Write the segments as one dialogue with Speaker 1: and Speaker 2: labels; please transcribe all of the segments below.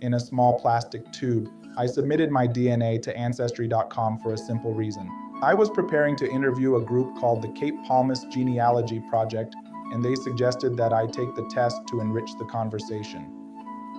Speaker 1: in a small plastic tube. I submitted my DNA to Ancestry.com for a simple reason. I was preparing to interview a group called the Palmas Genealogy Project, and they suggested that I take the test to enrich the conversation.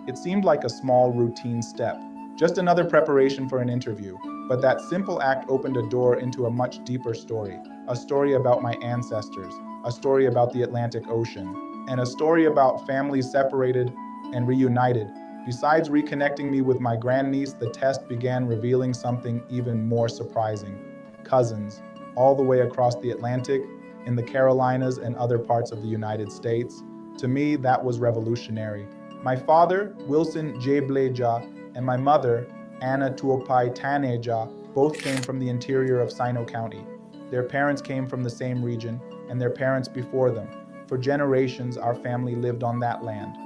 Speaker 1: It seemed like a small, routine step, just another preparation for an interview, but that simple act opened a door into a much deeper story, a story about my ancestors, a story about the Atlantic Ocean, and a story about families separated and reunited. Besides reconnecting me with my grandniece, the test began revealing something even more surprising. Cousins, all the way across the Atlantic, in the Carolinas and other parts of the United States. To me, that was revolutionary. My father, Wilson J. Bleja, and my mother, Anna Tuopai Taneja, both came from the interior of Sino County. Their parents came from the same region, and their parents before them. For generations, our family lived on that land.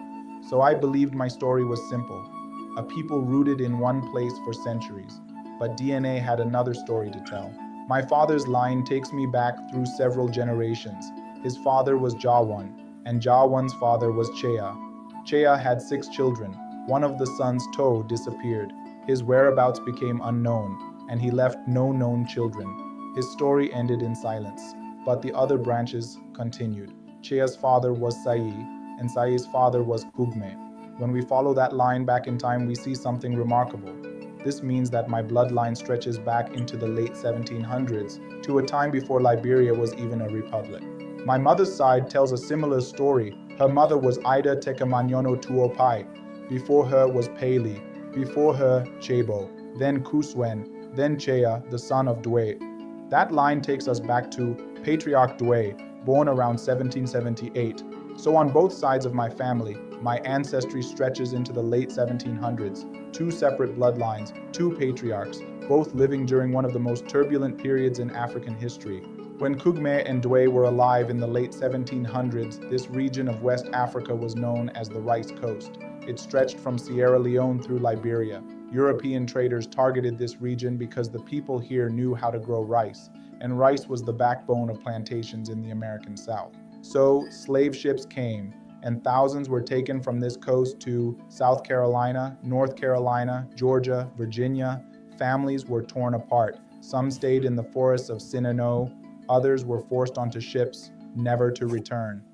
Speaker 1: So I believed my story was simple, a people rooted in one place for centuries. But DNA had another story to tell. My father's line takes me back through several generations. His father was Jawan, and Jawan's father was Chea. Chea had 6 children. One of the sons, To, disappeared. His whereabouts became unknown, and he left no known children. His story ended in silence, but the other branches continued. Chea's father was Sai, and Sai's father was Kugme. When we follow that line back in time, we see something remarkable. This means that my bloodline stretches back into the late 1700s, to a time before Liberia was even a republic. My mother's side tells a similar story. Her mother was Ida Tekemanyono Tuopai. Before her was Pele. Before her, Chebo. Then Kuswen. Then Chea, the son of Dwe. That line takes us back to Patriarch Dwe, born around 1778. So on both sides of my family, my ancestry stretches into the late 1700s. 2 separate bloodlines, 2 patriarchs, both living during one of the most turbulent periods in African history. When Kugme and Dwe were alive in the late 1700s, this region of West Africa was known as the Rice Coast. It stretched from Sierra Leone through Liberia. European traders targeted this region because the people here knew how to grow rice, and rice was the backbone of plantations in the American South. So slave ships came, and thousands were taken from this coast to South Carolina, North Carolina, Georgia, Virginia. Families were torn apart. Some stayed in the forests of Shinano, others were forced onto ships, never to return.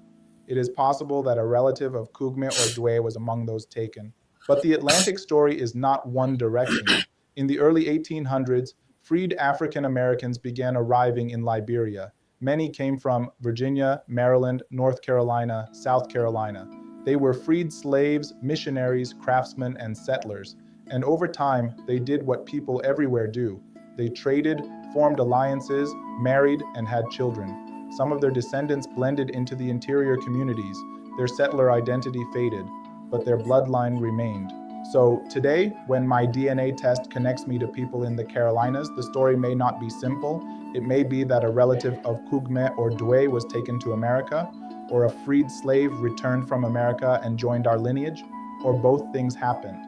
Speaker 1: It is possible that a relative of Kugme or Dwe was among those taken. But the Atlantic story is not one directional. In the early 1800s, freed African Americans began arriving in Liberia. Many came from Virginia, Maryland, North Carolina, South Carolina. They were freed slaves, missionaries, craftsmen, and settlers. And over time, they did what people everywhere do. They traded, formed alliances, married, and had children. Some of their descendants blended into the interior communities. Their settler identity faded, but their bloodline remained. So today, when my DNA test connects me to people in the Carolinas, the story may not be simple. It may be that a relative of Kugme or Dwe was taken to America, or a freed slave returned from America and joined our lineage, or both things happened.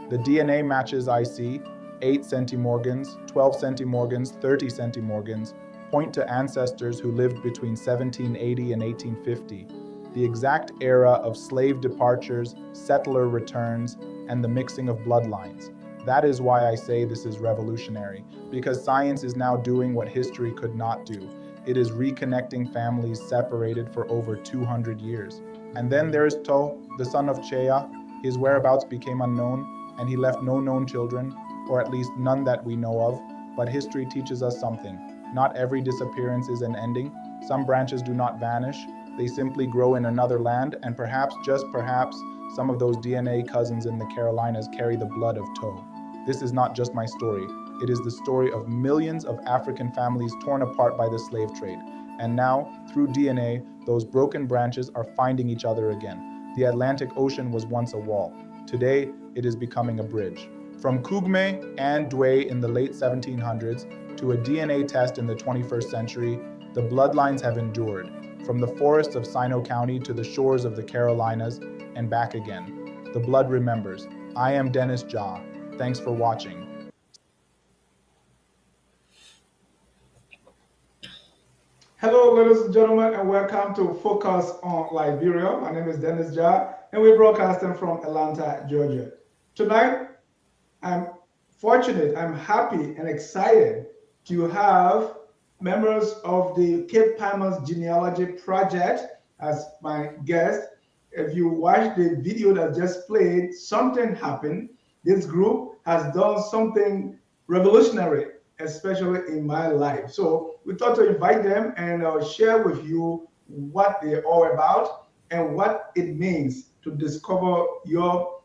Speaker 1: The DNA matches I see, 8 centimorgans, 12 centimorgans, 30 centimorgans, point to ancestors who lived between 1780 and 1850, the exact era of slave departures, settler returns, and the mixing of bloodlines. That is why I say this is revolutionary, because science is now doing what history could not do. It is reconnecting families separated for over 200 years. And then there is To, the son of Chea. His whereabouts became unknown, and he left no known children, or at least none that we know of. But history teaches us something. Not every disappearance is an ending. Some branches do not vanish. They simply grow in another land, and perhaps, just perhaps, some of those DNA cousins in the Carolinas carry the blood of To. This is not just my story. It is the story of millions of African families torn apart by the slave trade. And now, through DNA, those broken branches are finding each other again. The Atlantic Ocean was once a wall. Today, it is becoming a bridge. From Kugme and Dwe in the late 1700s to a DNA test in the 21st century, the bloodlines have endured. From the forests of Sino County to the shores of the Carolinas and back again. The blood remembers. I am Dennis Jah. Thanks for watching.
Speaker 2: Hello, ladies and gentlemen, and welcome to Focus on Liberia. My name is Dennis Jah, and we're broadcasting from Atlanta, Georgia. Tonight, I'm fortunate, I'm happy and excited to have members of the Cape Palmas Genealogy Project as my guest. If you watch the video that just played, something happened. This group has done something revolutionary, especially in my life. So we thought to invite them and share with you what they're all about and what it means to discover your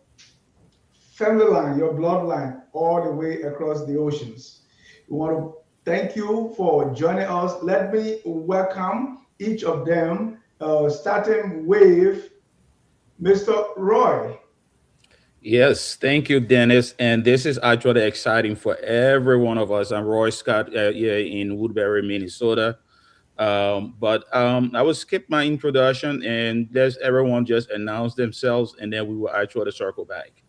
Speaker 2: family line, your bloodline, all the way across the oceans. We want to thank you for joining us. Let me welcome each of them, starting with Mr. Roy.
Speaker 3: Yes, thank you, Dennis. And this is actually exciting for every one of us. I'm Roy Scott here in Woodbury, Minnesota. But I will skip my introduction and let everyone just announce themselves, and then we will actually circle back.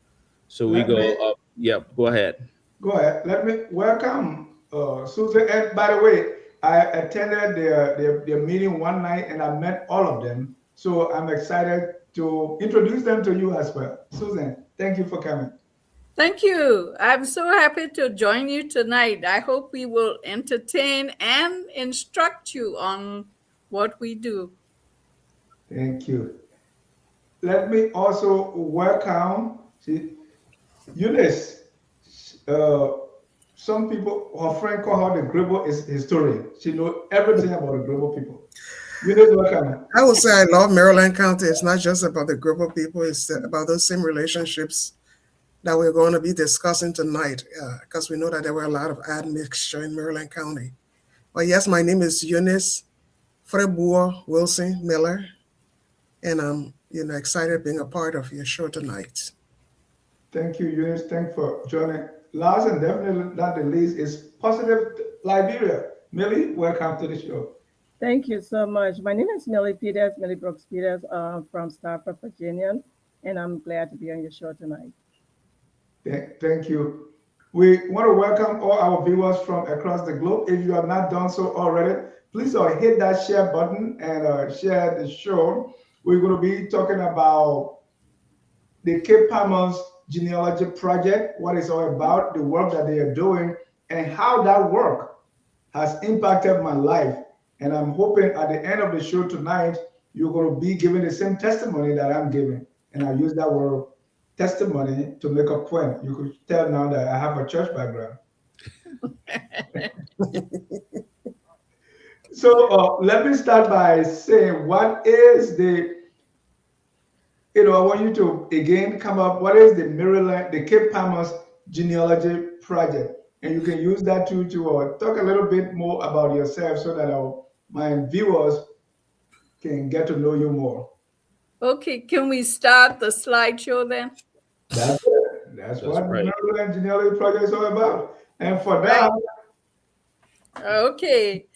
Speaker 3: So we
Speaker 2: Let
Speaker 3: go
Speaker 2: me
Speaker 3: up. Yep, go ahead.
Speaker 2: go ahead. Let me welcome Susan. And by the way, I attended their meeting one night and I met all of them. So I'm excited to introduce them to you as well. Susan, thank you for coming.
Speaker 4: Thank you. I'm so happy to join you tonight. I hope we will entertain and instruct you on what we do.
Speaker 2: Thank you. Let me also welcome Eunice. Uh, some people, her friend call her the global historian. She knows everything about the global people. Eunice, welcome.
Speaker 5: I would say I love Maryland County. It's not just about the group of people, it's about those same relationships that we're going to be discussing tonight, because we know that there were a lot of admixture in Maryland County. But yes, my name is Eunice Frebois Wilson Miller, and I'm excited being a part of your show tonight.
Speaker 2: Thank you, Eunice. Thanks for joining. Last and definitely not the least is Positive Liberia. Millie, welcome to the show.
Speaker 6: Thank you so much. My name is Millie Peters, Millie Brooks Peters, from Stafford, Virginia, and I'm glad to be on your show tonight.
Speaker 2: Thank you. We want to welcome all our viewers from across the globe. If you have not done so already, please hit that share button and share the show. We're going to be talking about the Cape Palmas Genealogy Project, what it's all about, the work that they are doing, and how that work has impacted my life. And I'm hoping at the end of the show tonight, you're going to be giving the same testimony that I'm giving. And I use that word testimony to make a point. You could tell now that I have a church background. So let me start by saying, what is I want you to again come up, what is the Maryland, the Cape Palmas Genealogy Project? And you can use that to talk a little bit more about yourself so that my viewers can get to know you more.
Speaker 4: Okay, can we start the slideshow then?
Speaker 2: That's it. That's
Speaker 3: That's
Speaker 2: what the
Speaker 3: right.
Speaker 2: Maryland Genealogy Project is all about. And for
Speaker 4: Right.
Speaker 2: that,
Speaker 4: Okay,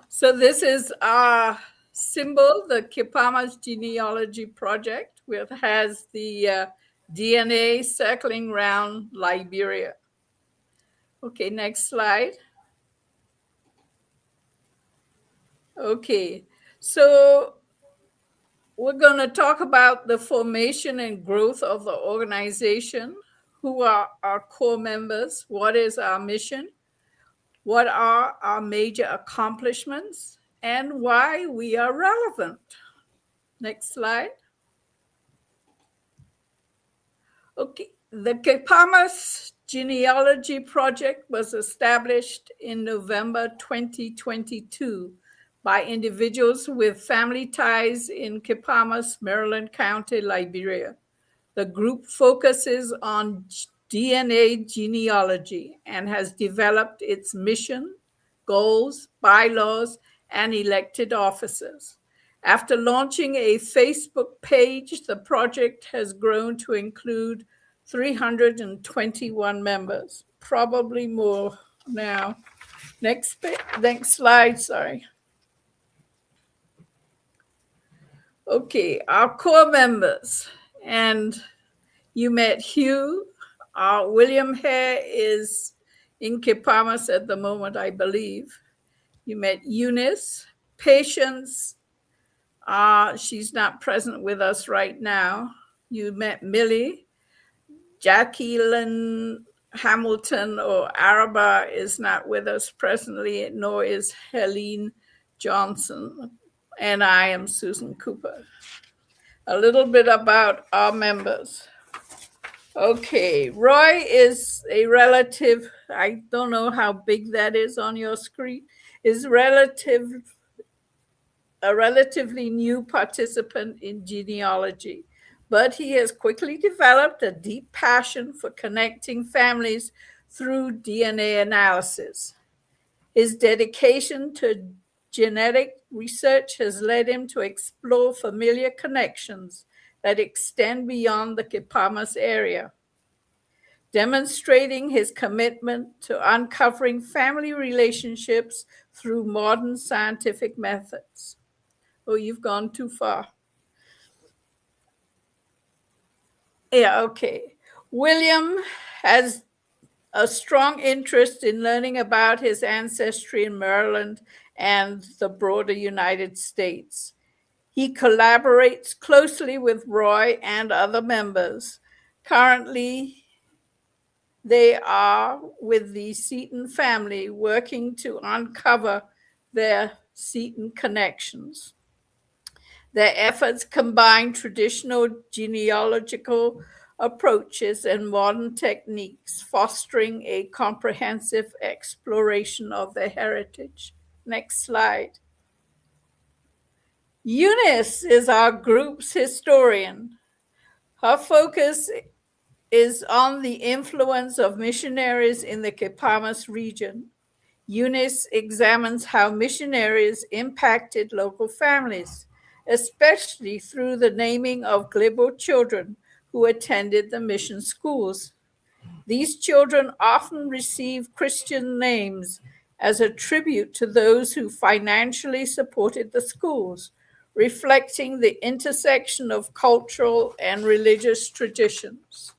Speaker 4: so this is our symbol, the Kipamas Genealogy Project, which has the DNA circling around Liberia. Okay, next slide. Okay, so we're going to talk about the formation and growth of the organization, who are our core members, what is our mission, what are our major accomplishments, and why we are relevant. Next slide. Okay, the Kepamas Genealogy Project was established in November 2022 by individuals with family ties in Kepamas, Maryland County, Liberia. The group focuses on DNA genealogy and has developed its mission, goals, bylaws, and elected officers. After launching a Facebook page, the project has grown to include 321 members, probably more now. Next slide, sorry. Okay, our core members. And you met Hugh. William Hare is in Kepamas at the moment, I believe. You met Eunice. Patience, she's not present with us right now. You met Millie. Jacqueline Hamilton or Araba is not with us presently, nor is Helene Johnson. And I am Susan Cooper. A little bit about our members. Okay, Roy is a relative, I don't know how big that is on your screen, is a relatively new participant in genealogy, but he has quickly developed a deep passion for connecting families through DNA analysis. His dedication to genetic research has led him to explore familiar connections that extend beyond the Kipamas area, demonstrating his commitment to uncovering family relationships through modern scientific methods. Oh, you've gone too far. Yeah, okay. William has a strong interest in learning about his ancestry in Maryland and the broader United States. He collaborates closely with Roy and other members. Currently, they are with the Seton family working to uncover their Seton connections. Their efforts combine traditional genealogical approaches and modern techniques, fostering a comprehensive exploration of their heritage. Next slide. Eunice is our group's historian. Her focus is on the influence of missionaries in the Kipamas region. Eunice examines how missionaries impacted local families, especially through the naming of Glibo children who attended the mission schools. These children often receive Christian names as a tribute to those who financially supported the schools, reflecting the intersection of cultural and religious traditions.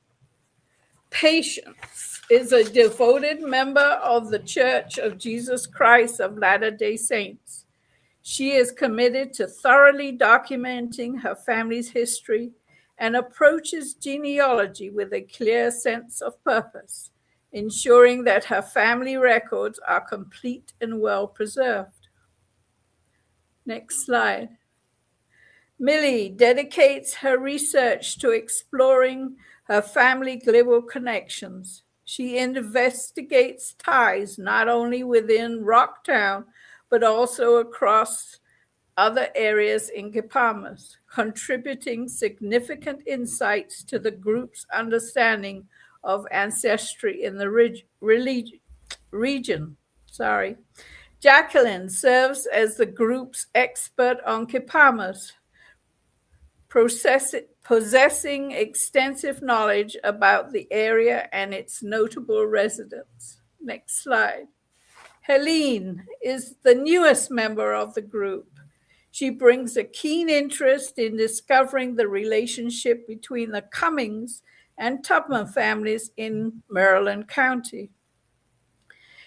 Speaker 4: Patience is a devoted member of the Church of Jesus Christ of Latter-day Saints. She is committed to thoroughly documenting her family's history and approaches genealogy with a clear sense of purpose, ensuring that her family records are complete and well preserved. Next slide. Millie dedicates her research to exploring her family Glibo connections. She investigates ties not only within Rocktown, but also across other areas in Kipamas, contributing significant insights to the group's understanding of ancestry in the region. Jacqueline serves as the group's expert on Kipamas, possessing extensive knowledge about the area and its notable residents. Next slide. Helene is the newest member of the group. She brings a keen interest in discovering the relationship between the Cummings and Tubman families in Maryland County.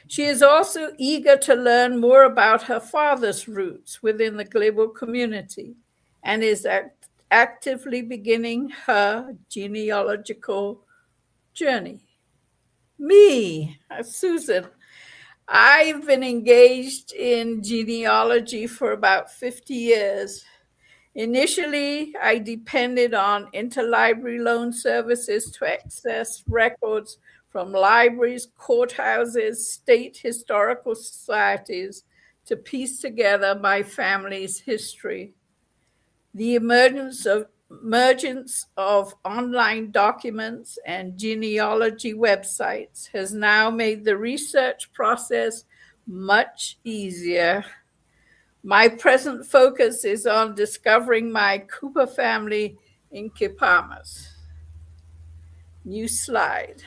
Speaker 4: She is also eager to learn more about her father's roots within the Glibo community and is actively beginning her genealogical journey. Me, Susan, I've been engaged in genealogy for about 50 years. Initially, I depended on interlibrary loan services to access records from libraries, courthouses, state historical societies to piece together my family's history. The emergence of online documents and genealogy websites has now made the research process much easier. My present focus is on discovering my Cooper family in Kipamas. New slide.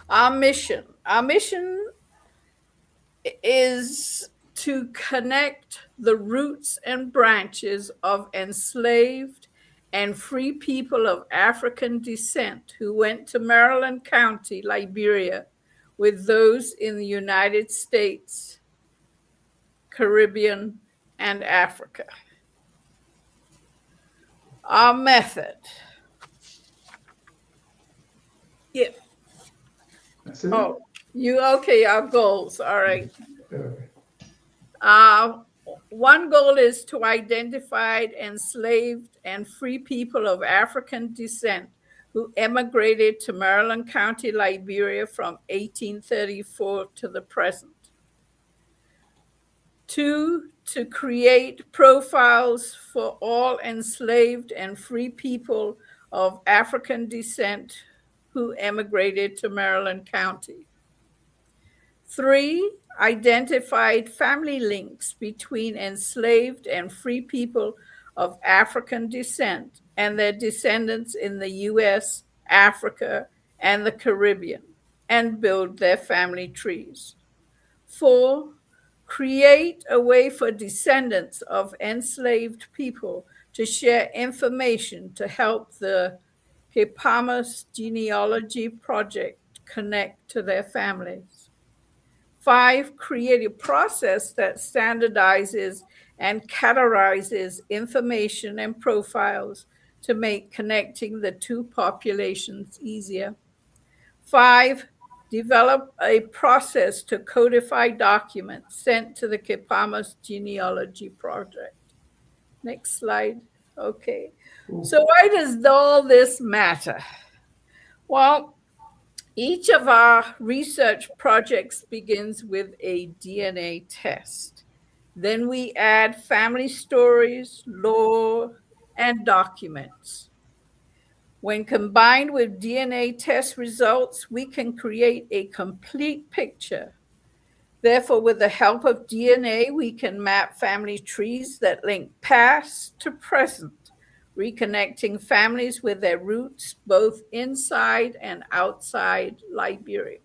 Speaker 4: Our mission is to connect the roots and branches of enslaved and free people of African descent who went to Maryland County, Liberia, with those in the United States, Caribbean, and Africa. Our method. Yeah.
Speaker 2: That's it?
Speaker 4: Oh, you okay? Our goals. All right.
Speaker 2: Okay.
Speaker 4: Uh, One goal is to identify enslaved and free people of African descent who emigrated to Maryland County, Liberia from 1834 to the present. Two, to create profiles for all enslaved and free people of African descent who emigrated to Maryland County. Three, identified family links between enslaved and free people of African descent and their descendants in the US, Africa, and the Caribbean, and build their family trees. Four, create a way for descendants of enslaved people to share information to help the Palmas Genealogy Project connect to their families. Five, create a process that standardizes and categorizes information and profiles to make connecting the two populations easier. Five, develop a process to codify documents sent to the Palmas Genealogy Project. Next slide. Okay. So why does all this matter? Well, each of our research projects begins with a DNA test. Then we add family stories, lore, and documents. When combined with DNA test results, we can create a complete picture. Therefore, with the help of DNA, we can map family trees that link past to present, reconnecting families with their roots both inside and outside Liberia.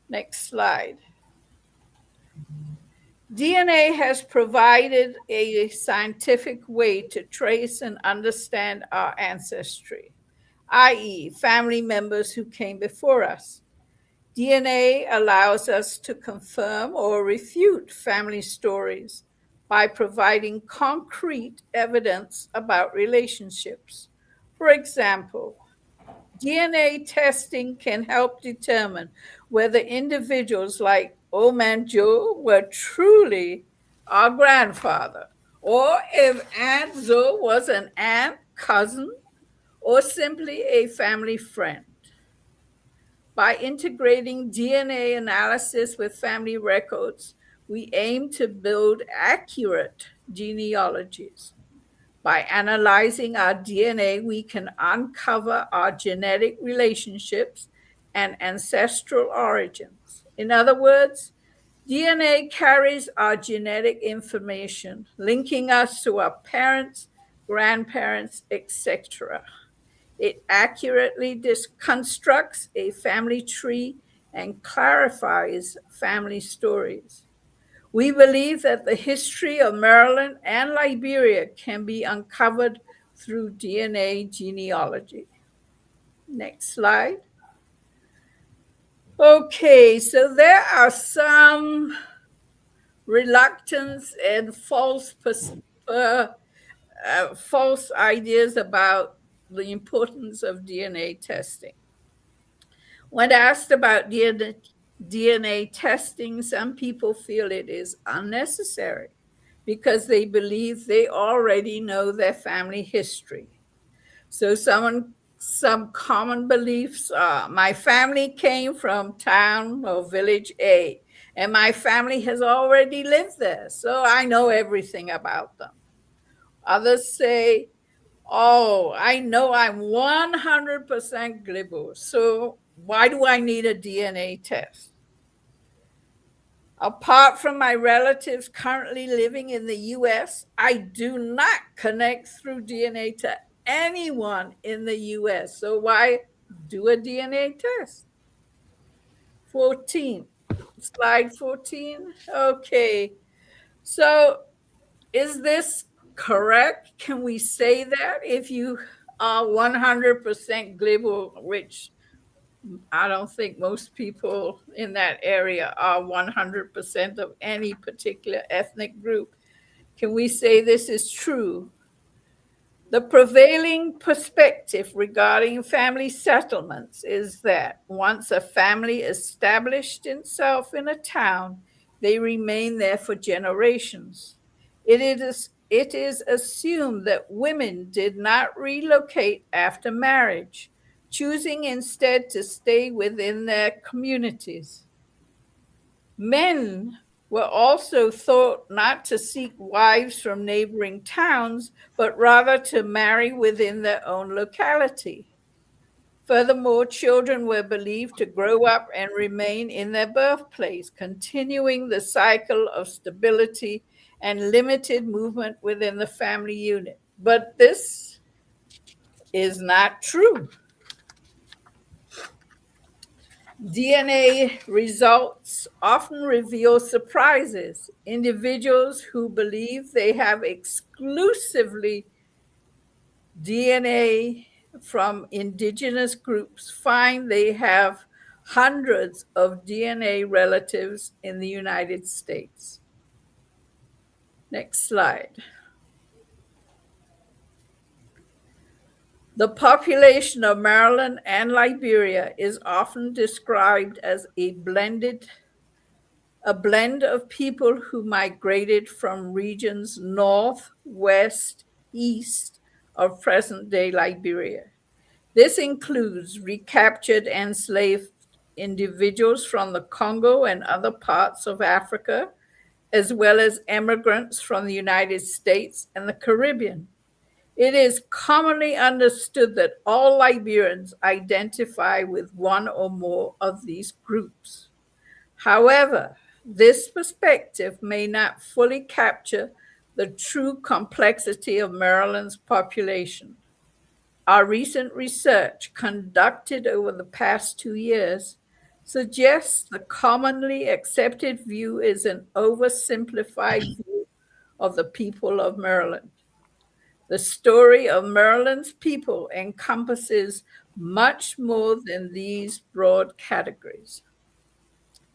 Speaker 4: Next slide. DNA has provided a scientific way to trace and understand our ancestry, i.e., family members who came before us. DNA allows us to confirm or refute family stories by providing concrete evidence about relationships. For example, DNA testing can help determine whether individuals like Old Man Joe were truly our grandfather, or if Aunt Zoe was an aunt, cousin, or simply a family friend. By integrating DNA analysis with family records, we aim to build accurate genealogies. By analyzing our DNA, we can uncover our genetic relationships and ancestral origins. In other words, DNA carries our genetic information, linking us to our parents, grandparents, etc. It accurately constructs a family tree and clarifies family stories. We believe that the history of Maryland and Liberia can be uncovered through DNA genealogy. Next slide. Okay, so there are some reluctance and false ideas about the importance of DNA testing. When asked about DNA testing, some people feel it is unnecessary because they believe they already know their family history. So some common beliefs are my family came from town or village A, and my family has already lived there, so I know everything about them. Others say, oh, I know I'm 100% Glibo, so why do I need a DNA test? Apart from my relatives currently living in the US, I do not connect through DNA to anyone in the US. So why do a DNA test? 14, slide 14. Okay, so is this correct? Can we say that if you are 100% Glibo, which I don't think most people in that area are 100% of any particular ethnic group. Can we say this is true? The prevailing perspective regarding family settlements is that once a family established itself in a town, they remain there for generations. It is assumed that women did not relocate after marriage, choosing instead to stay within their communities. Men were also thought not to seek wives from neighboring towns, but rather to marry within their own locality. Furthermore, children were believed to grow up and remain in their birthplace, continuing the cycle of stability and limited movement within the family unit. But this is not true. DNA results often reveal surprises. Individuals who believe they have exclusively DNA from indigenous groups find they have hundreds of DNA relatives in the United States. Next slide. The population of Maryland and Liberia is often described as a blend of people who migrated from regions north, west, east of present-day Liberia. This includes recaptured and enslaved individuals from the Congo and other parts of Africa, as well as immigrants from the United States and the Caribbean. It is commonly understood that all Liberians identify with one or more of these groups. However, this perspective may not fully capture the true complexity of Maryland's population. Our recent research conducted over the past 2 years suggests the commonly accepted view is an oversimplified view of the people of Maryland. The story of Maryland's people encompasses much more than these broad categories.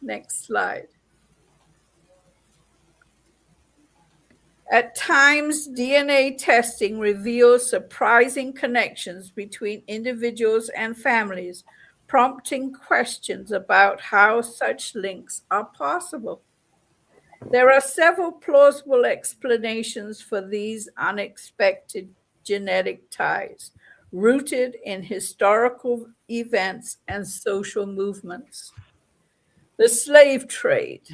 Speaker 4: Next slide. At times, DNA testing reveals surprising connections between individuals and families, prompting questions about how such links are possible. There are several plausible explanations for these unexpected genetic ties, rooted in historical events and social movements. The slave trade.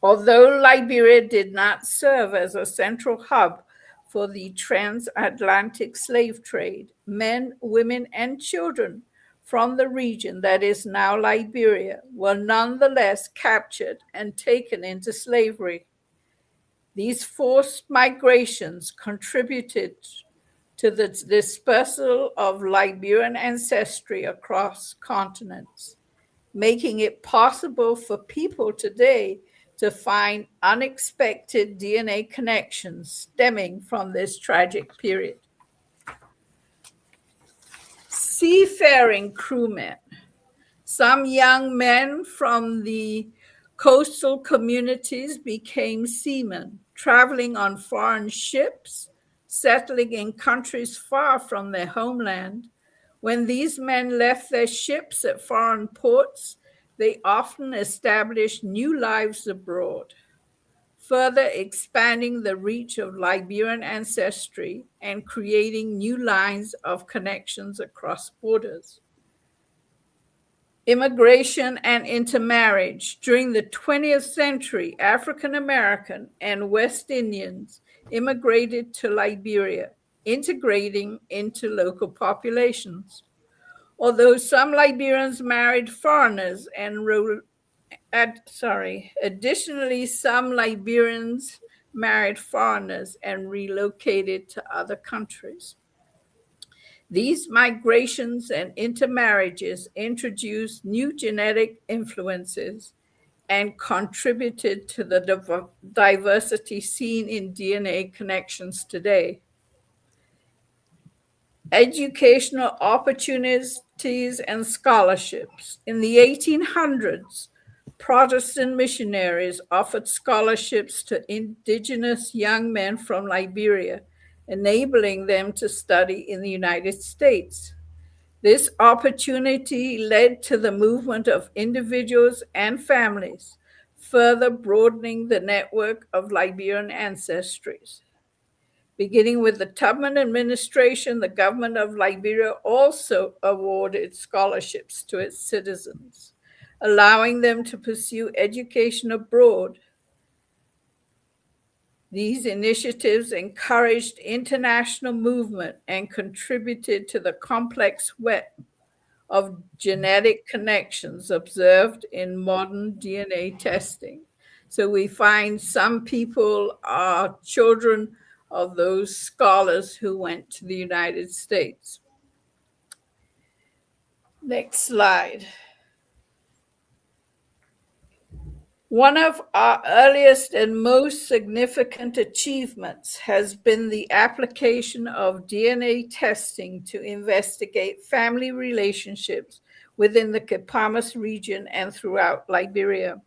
Speaker 4: Although Liberia did not serve as a central hub for the transatlantic slave trade, men, women, and children from the region that is now Liberia were nonetheless captured and taken into slavery. These forced migrations contributed to the dispersal of Liberian ancestry across continents, making it possible for people today to find unexpected DNA connections stemming from this tragic period. Seafaring crewmen. Some young men from the coastal communities became seamen, traveling on foreign ships, settling in countries far from their homeland. When these men left their ships at foreign ports, they often established new lives abroad, further expanding the reach of Liberian ancestry and creating new lines of connections across borders. Immigration and intermarriage. During the 20th century, African American and West Indians immigrated to Liberia, integrating into local populations. Although some Liberians married foreigners and additionally, some Liberians married foreigners and relocated to other countries. These migrations and intermarriages introduced new genetic influences and contributed to the diversity seen in DNA connections today. Educational opportunities and scholarships. In the 1800s, Protestant missionaries offered scholarships to indigenous young men from Liberia enabling them to study in the United States. This opportunity led to the movement of individuals and families, further broadening the network of Liberian ancestries. Beginning with the Tubman administration, the government of Liberia also awarded scholarships to its citizens, allowing them to pursue education abroad. These initiatives encouraged international movement and contributed to the complex web of genetic connections observed in modern DNA testing. So we find some people are children of those scholars who went to the United States. Next slide. One of our earliest and most significant achievements has been the application of DNA testing to investigate family relationships within the Palmas region and throughout Liberia.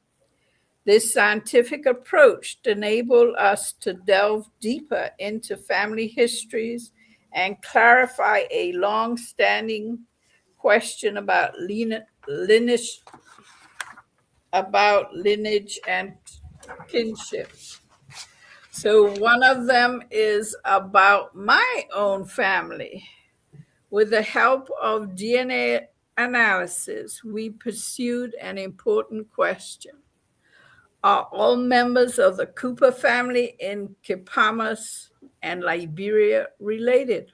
Speaker 4: This scientific approach enabled us to delve deeper into family histories and clarify a long-standing question about lineage and kinship. So one of them is about my own family. With the help of DNA analysis, we pursued an important question. Are all members of the Cooper family in Palmas and Liberia related?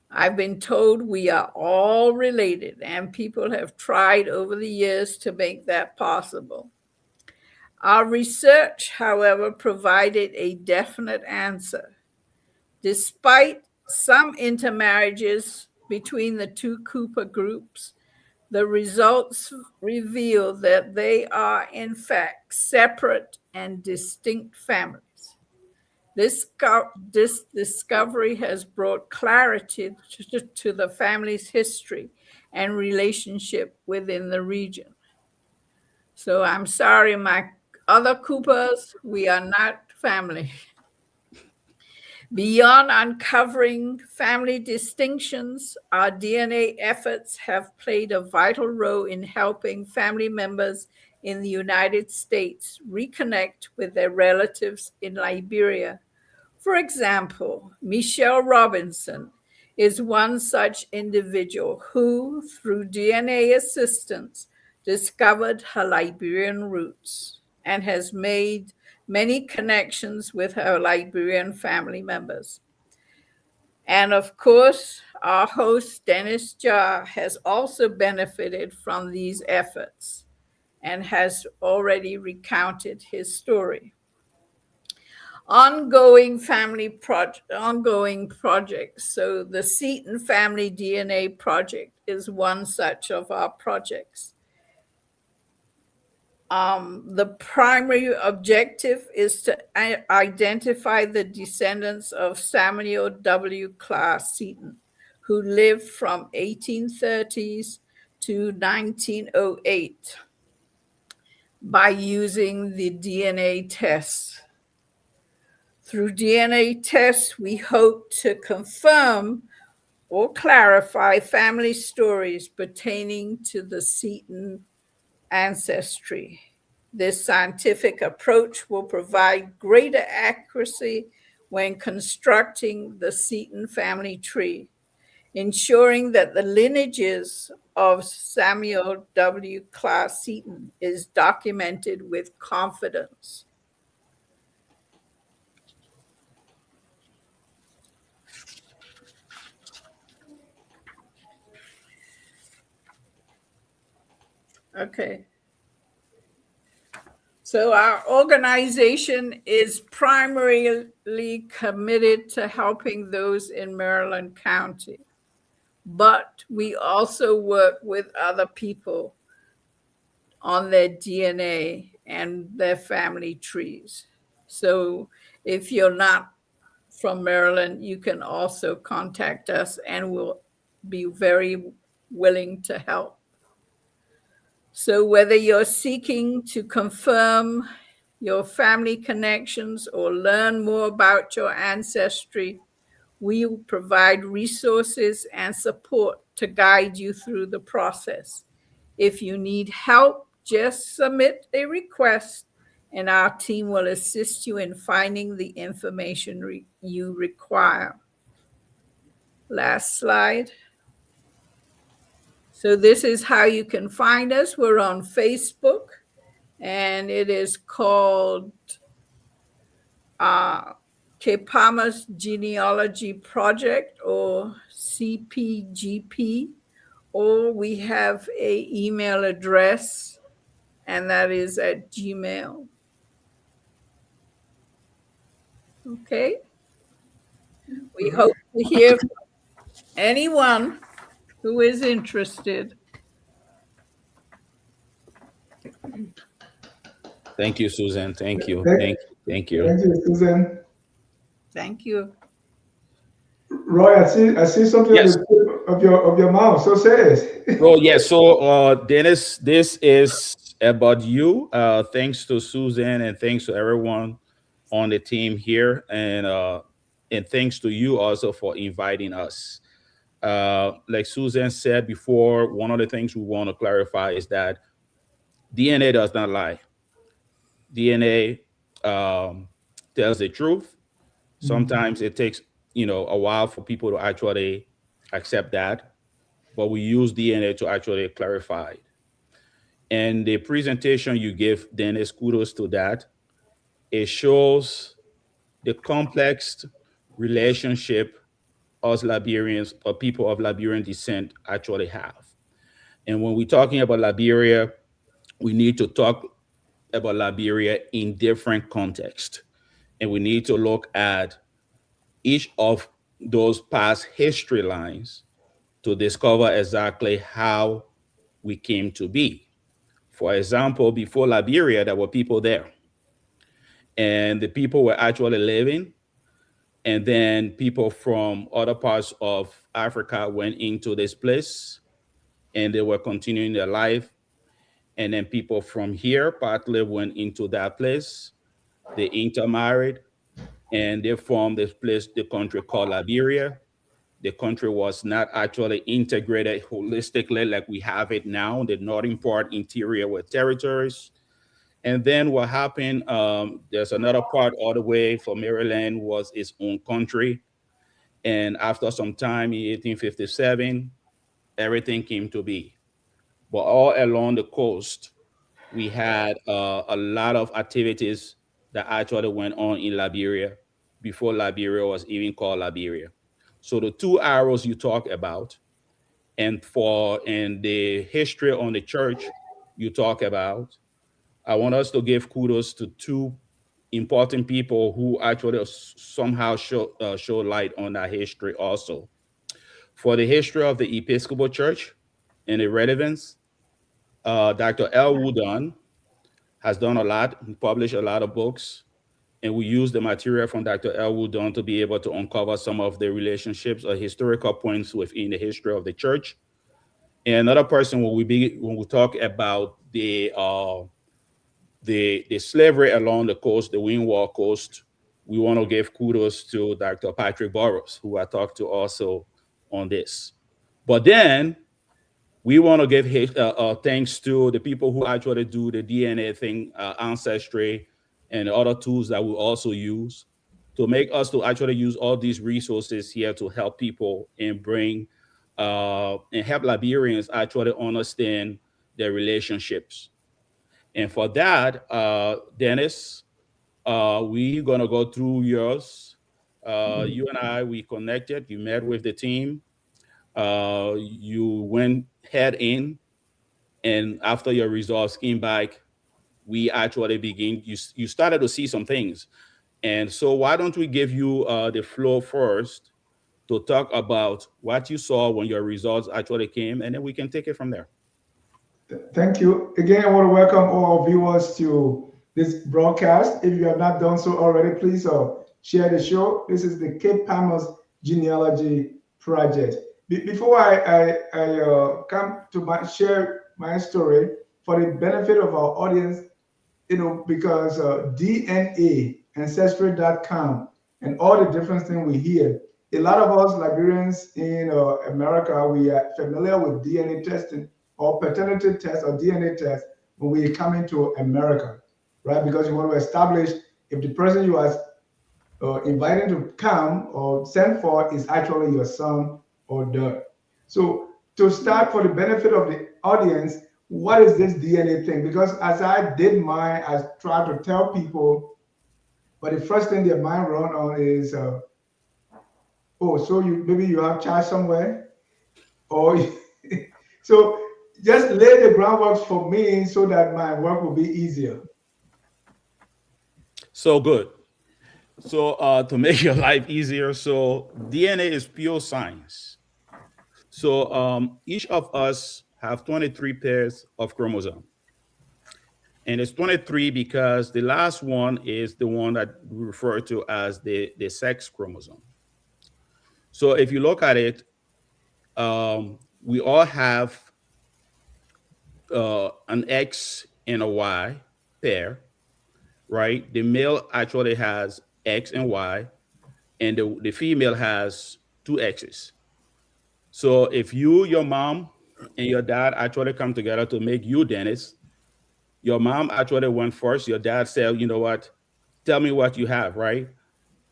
Speaker 4: I've been told we are all related, and people have tried over the years to make that possible. Our research, however, provided a definite answer. Despite some intermarriages between the two Cooper groups, the results reveal that they are, in fact, separate and distinct families. This discovery has brought clarity to the family's history and relationship within the region. So I'm sorry, my other Coopers, we are not family. Beyond uncovering family distinctions, our DNA efforts have played a vital role in helping family members in the United States reconnect with their relatives in Liberia. For example, Michelle Robinson is one such individual who, through DNA assistance, discovered her Liberian roots and has made many connections with her Liberian family members. And of course, our host, Dennis Jar, has also benefited from these efforts and has already recounted his story. Ongoing projects. So the Seton Family DNA Project is one such of our projects. The primary objective is to identify the descendants of Samuel W. Clark Seton, who lived from 1830s to 1908 by using the DNA tests. Through DNA tests, we hope to confirm or clarify family stories pertaining to the Seton ancestry. This scientific approach will provide greater accuracy when constructing the Seton family tree, ensuring that the lineages of Samuel W. Clark Seton is documented with confidence. Okay. So our organization is primarily committed to helping those in Maryland County, but we also work with other people on their DNA and their family trees. So if you're not from Maryland, you can also contact us and we'll be very willing to help. So whether you're seeking to confirm your family connections, or learn more about your ancestry, we will provide resources and support to guide you through the process. If you need help, just submit a request and our team will assist you in finding the information you require. Last slide. So this is how you can find us. We're on Facebook, and it is called Palmas Genealogy Project, or CPGP, or we have an email address, and that is at Gmail. Okay. We hope to hear from anyone who is interested.
Speaker 3: Thank you, Susan. Thank you.
Speaker 2: Thank
Speaker 3: Thank you.
Speaker 2: Thank you, Susan.
Speaker 4: Thank you.
Speaker 2: Roy, I see something
Speaker 3: Yes.
Speaker 2: on the tip of your mouth. So say it.
Speaker 3: Oh, yes. So, Dennis, this is about you. Thanks to Susan and thanks to everyone on the team here, and thanks to you also for inviting us. Like Susan said before, one of the things we want to clarify is that DNA does not lie. DNA tells the truth. Sometimes it takes a while for people to actually accept that, but we use DNA to actually clarify it. And the presentation you give, Dennis, kudos to that. It shows the complex relationship us Liberians or people of Liberian descent actually have. And when we're talking about Liberia, we need to talk about Liberia in different contexts. And we need to look at each of those past history lines to discover exactly how we came to be. For example, before Liberia, there were people there, and the people were actually living. And then people from other parts of Africa went into this place and they were continuing their life. And then people from here partly went into that place. They intermarried and they formed this place, the country called Liberia. The country was not actually integrated holistically like we have it now. The northern part, interior, were territories. And then what happened, there's another part all the way from Maryland was its own country. And after some time in 1857, everything came to be. But all along the coast, we had a lot of activities that actually went on in Liberia before Liberia was even called Liberia. So the two arrows you talk about, and the history on the church you talk about, I want us to give kudos to two important people who actually somehow show light on that history also. For the history of the Episcopal Church and the relevance, Dr. L. Woodon has done a lot. He published a lot of books, and we use the material from Dr. L. Woodon to be able to uncover some of the relationships or historical points within the history of the church. And another person, when we talk about the slavery along the coast, the Windward Coast, we want to give kudos to Dr. Patrick Burroughs, who I talked to also on this. But then we want to give thanks to the people who actually do the DNA thing, Ancestry, and other tools that we also use to make us to actually use all these resources here to help people and bring and help Liberians actually understand their relationships. And for that, Dennis, we're gonna go through yours. You and I, we connected. You met with the team. You went head in, and after your results came back, we actually begin. You started to see some things, and so why don't we give you the floor first to talk about what you saw when your results actually came, and then we can take it from there.
Speaker 2: Thank you. Again, I want to welcome all our viewers to this broadcast. If you have not done so already, please share the show. This is the Cape Palmas Genealogy Project. Before I come to share my story, for the benefit of our audience, because DNA, Ancestry.com, and all the different things we hear. A lot of us Liberians in America, we are familiar with DNA testing or paternity test or DNA test when we come into America, right? Because you want to establish if the person you are inviting to come or send for is actually your son or daughter. So to start, for the benefit of the audience, what is this DNA thing? Because as I did mine, I tried to tell people, but the first thing their mind run on is, oh, so maybe you have child somewhere, or so just lay the groundwork for me so that my work will be easier.
Speaker 3: So good. So to make your life easier, so DNA is pure science. So each of us have 23 pairs of chromosome. And it's 23 because the last one is the one that we refer to as the sex chromosome. So if you look at it, we all have an X and a Y pair, right? The male actually has X and Y, and the female has two X's. So if you, your mom, and your dad actually come together to make you Dennis, your mom actually went first. Your dad said, you know what? Tell me what you have, right?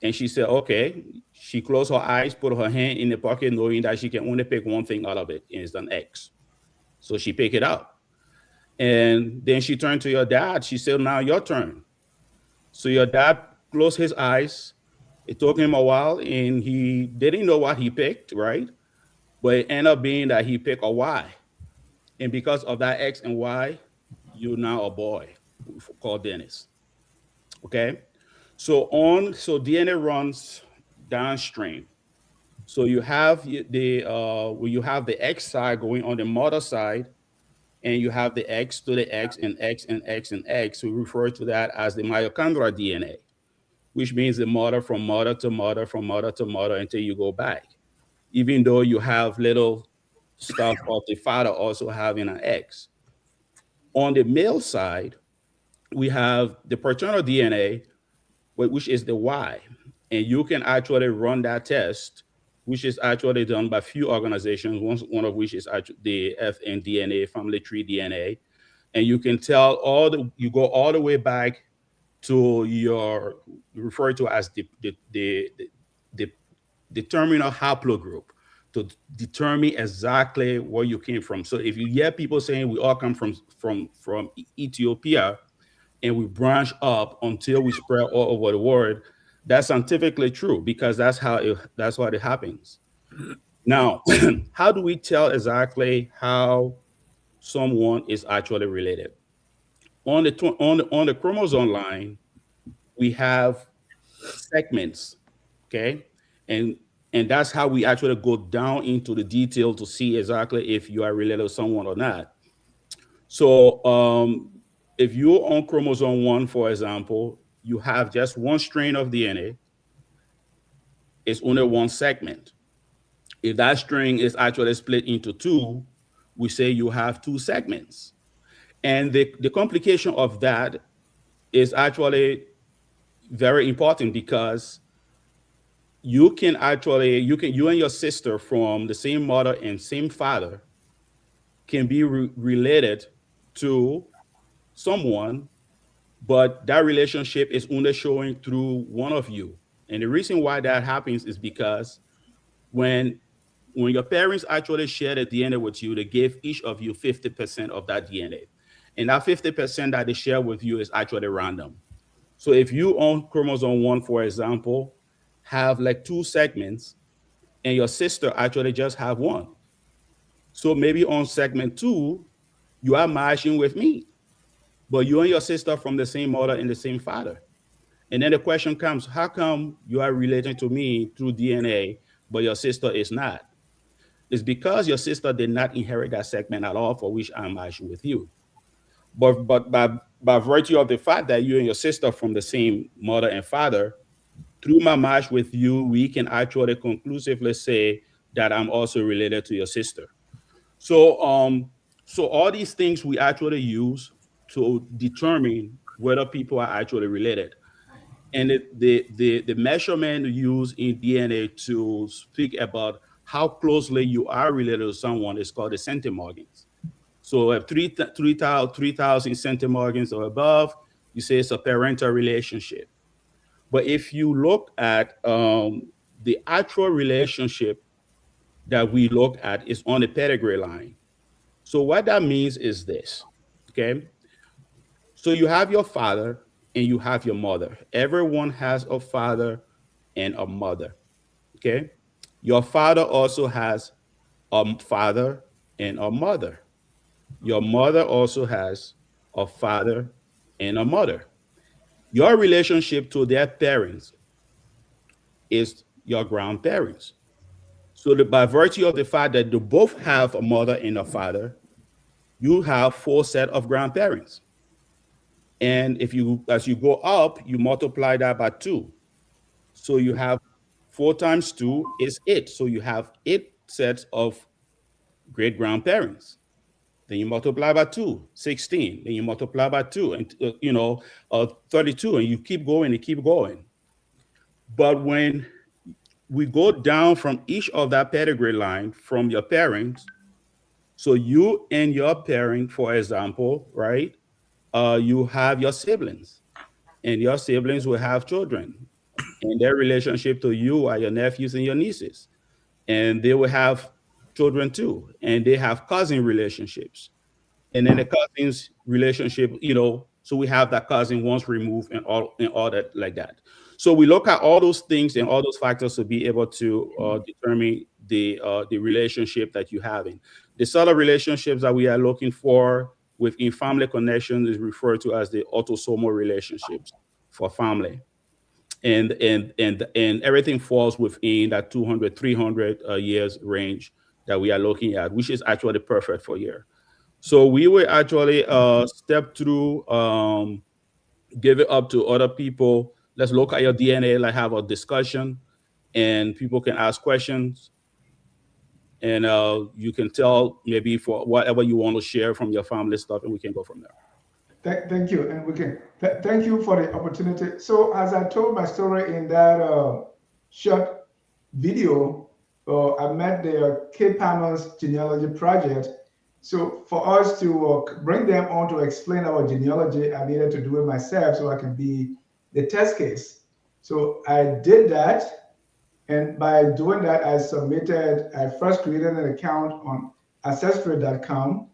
Speaker 3: And she said, okay. She closed her eyes, put her hand in the pocket, knowing that she can only pick one thing out of it, and it's an X. So she picked it out. And then she turned to your dad. She said, now your turn. So your dad closed his eyes. It took him a while, and he didn't know what he picked, right? But it ended up being that he picked a Y. And because of that X and Y, you're now a boy called Dennis. Okay? So DNA runs downstream. So you have the X side going on the mother side, and you have the X to the X and X and X and X. We refer to that as the mitochondrial DNA, which means the mother from mother to mother, from mother to mother until you go back. Even though you have little stuff of the father also having an X. On the male side, we have the paternal DNA, which is the Y. And you can actually run that test, which is actually done by few organizations, one of which is the FNDNA, Family Tree DNA. And you can tell you go all the way back to your, referred to as the terminal haplogroup to determine exactly where you came from. So if you hear people saying we all come from Ethiopia and we branch up until we spread all over the world, that's scientifically true because that's what it happens. Now, how do we tell exactly how someone is actually related? On the chromosome line, we have segments, okay, and that's how we actually go down into the detail to see exactly if you are related to someone or not. So if you're on chromosome 1, for example, you have just one strain of DNA. It's only one segment. If that string is actually split into two, we say you have two segments. And the complication of that is actually very important because you and your sister from the same mother and same father can be related to someone, but that relationship is only showing through one of you. And the reason why that happens is because when your parents actually share the DNA with you, they give each of you 50% of that DNA. And that 50% that they share with you is actually random. So if you own chromosome 1, for example, have like two segments, and your sister actually just have one. So maybe on segment 2, you are matching with me, but you and your sister from the same mother and the same father. And then the question comes, how come you are related to me through DNA, but your sister is not? It's because your sister did not inherit that segment at all for which I'm matching with you. But by virtue of the fact that you and your sister from the same mother and father, through my match with you, we can actually conclusively say that I'm also related to your sister. So so all these things we actually use to determine whether people are actually related. And the measurement used in DNA to speak about how closely you are related to someone is called the centimorgans. So if 3,000 centimorgans or above, you say it's a parental relationship. But if you look at the actual relationship that we look at is on the pedigree line. So what that means is this, okay? So you have your father and you have your mother. Everyone has a father and a mother, okay? Your father also has a father and a mother. Your mother also has a father and a mother. Your relationship to their parents is your grandparents. So by virtue of the fact that they both have a mother and a father, you have four set of grandparents. And if you, as you go up, you multiply that by two. So you have 4 times 2 is 8. So you have 8 sets of great grandparents. Then you multiply by 2, 16. Then you multiply by 2, and 32, and you keep going and keep going. But when we go down from each of that pedigree line from your parents, so you and your parent, for example, right? You have your siblings, and your siblings will have children, and their relationship to you are your nephews and your nieces, and they will have children too, and they have cousin relationships, and then the cousins relationship, so we have that cousin once removed and all that like that. So we look at all those things and all those factors to be able to determine the relationship that you have in. The sort of relationships that we are looking for within family connections is referred to as the autosomal relationships for family, and everything falls within that 200 300 years range that we are looking at, which is actually perfect for here. So we will actually step through, give it up to other people. Let's look at your DNA, like have a discussion, and people can ask questions, and you can tell maybe for whatever you want to share from your family stuff, and we can go from there.
Speaker 2: Thank you, and we can. Thank you for the opportunity. So, as I told my story in that short video, I met the Palmas Genealogy Project. So, for us to bring them on to explain our genealogy, I needed to do it myself so I can be the test case. So, I did that, and by doing that, I first created an account on ancestry.com.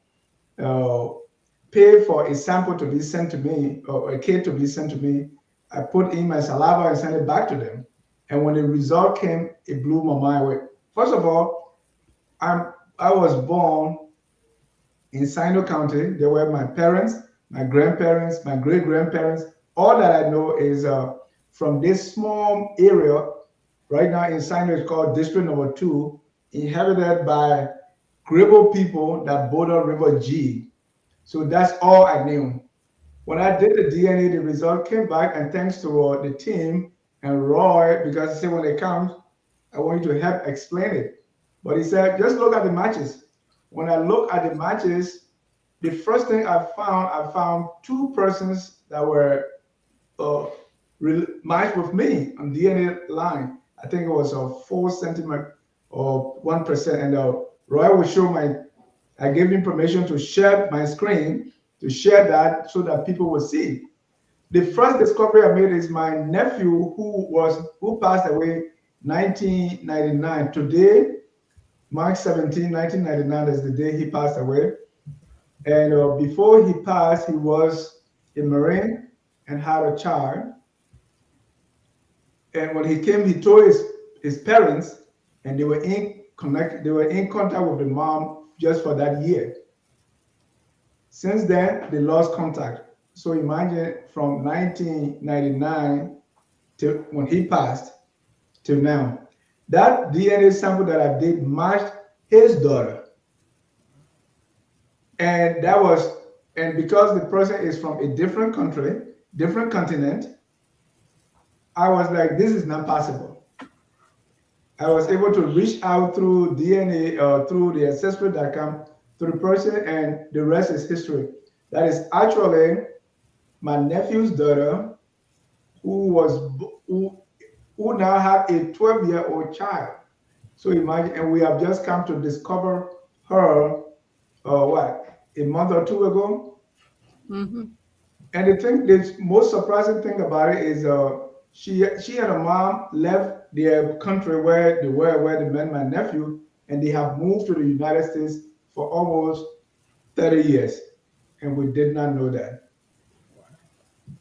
Speaker 2: Pay for a sample to be sent to me or a kit to be sent to me. I put in my saliva and sent it back to them. And when the result came, it blew my mind. First of all, I was born in Sino County. They were my parents, my grandparents, my great grandparents. All that I know is from this small area right now in Sino, it's called District Number 2, inhabited by Gribble people that border River G. So that's all I knew. When I did the DNA, the result came back, and thanks to the team and Roy, because he said when it comes, I want you to help explain it. But he said, just look at the matches. When I look at the matches, the first thing I found 2 persons that were matched with me on DNA line. I think it was a 4 centimeter or 1%. And Roy will show I gave him permission to share my screen, to share that so that people will see. The first discovery I made is my nephew who passed away 1999. Today, March 17, 1999 is the day he passed away. And before he passed, he was a Marine and had a child. And when he came, he told his parents, and they were in contact with the mom just for that year. Since then, they lost contact. So imagine from 1999 to when he passed till now. That DNA sample that I did matched his daughter. And because the person is from a different country, different continent, I was like, this is not possible. I was able to reach out through DNA or through the ancestry.com to the person, and the rest is history. That is actually my nephew's daughter, who was who now have a 12-year-old child. So imagine, and we have just come to discover her, what, a month or two ago.
Speaker 4: Mm-hmm.
Speaker 2: And the most surprising thing about it is, she and her mom left their country where they were, where they met my nephew, and they have moved to the United States for almost 30 years, and we did not know that.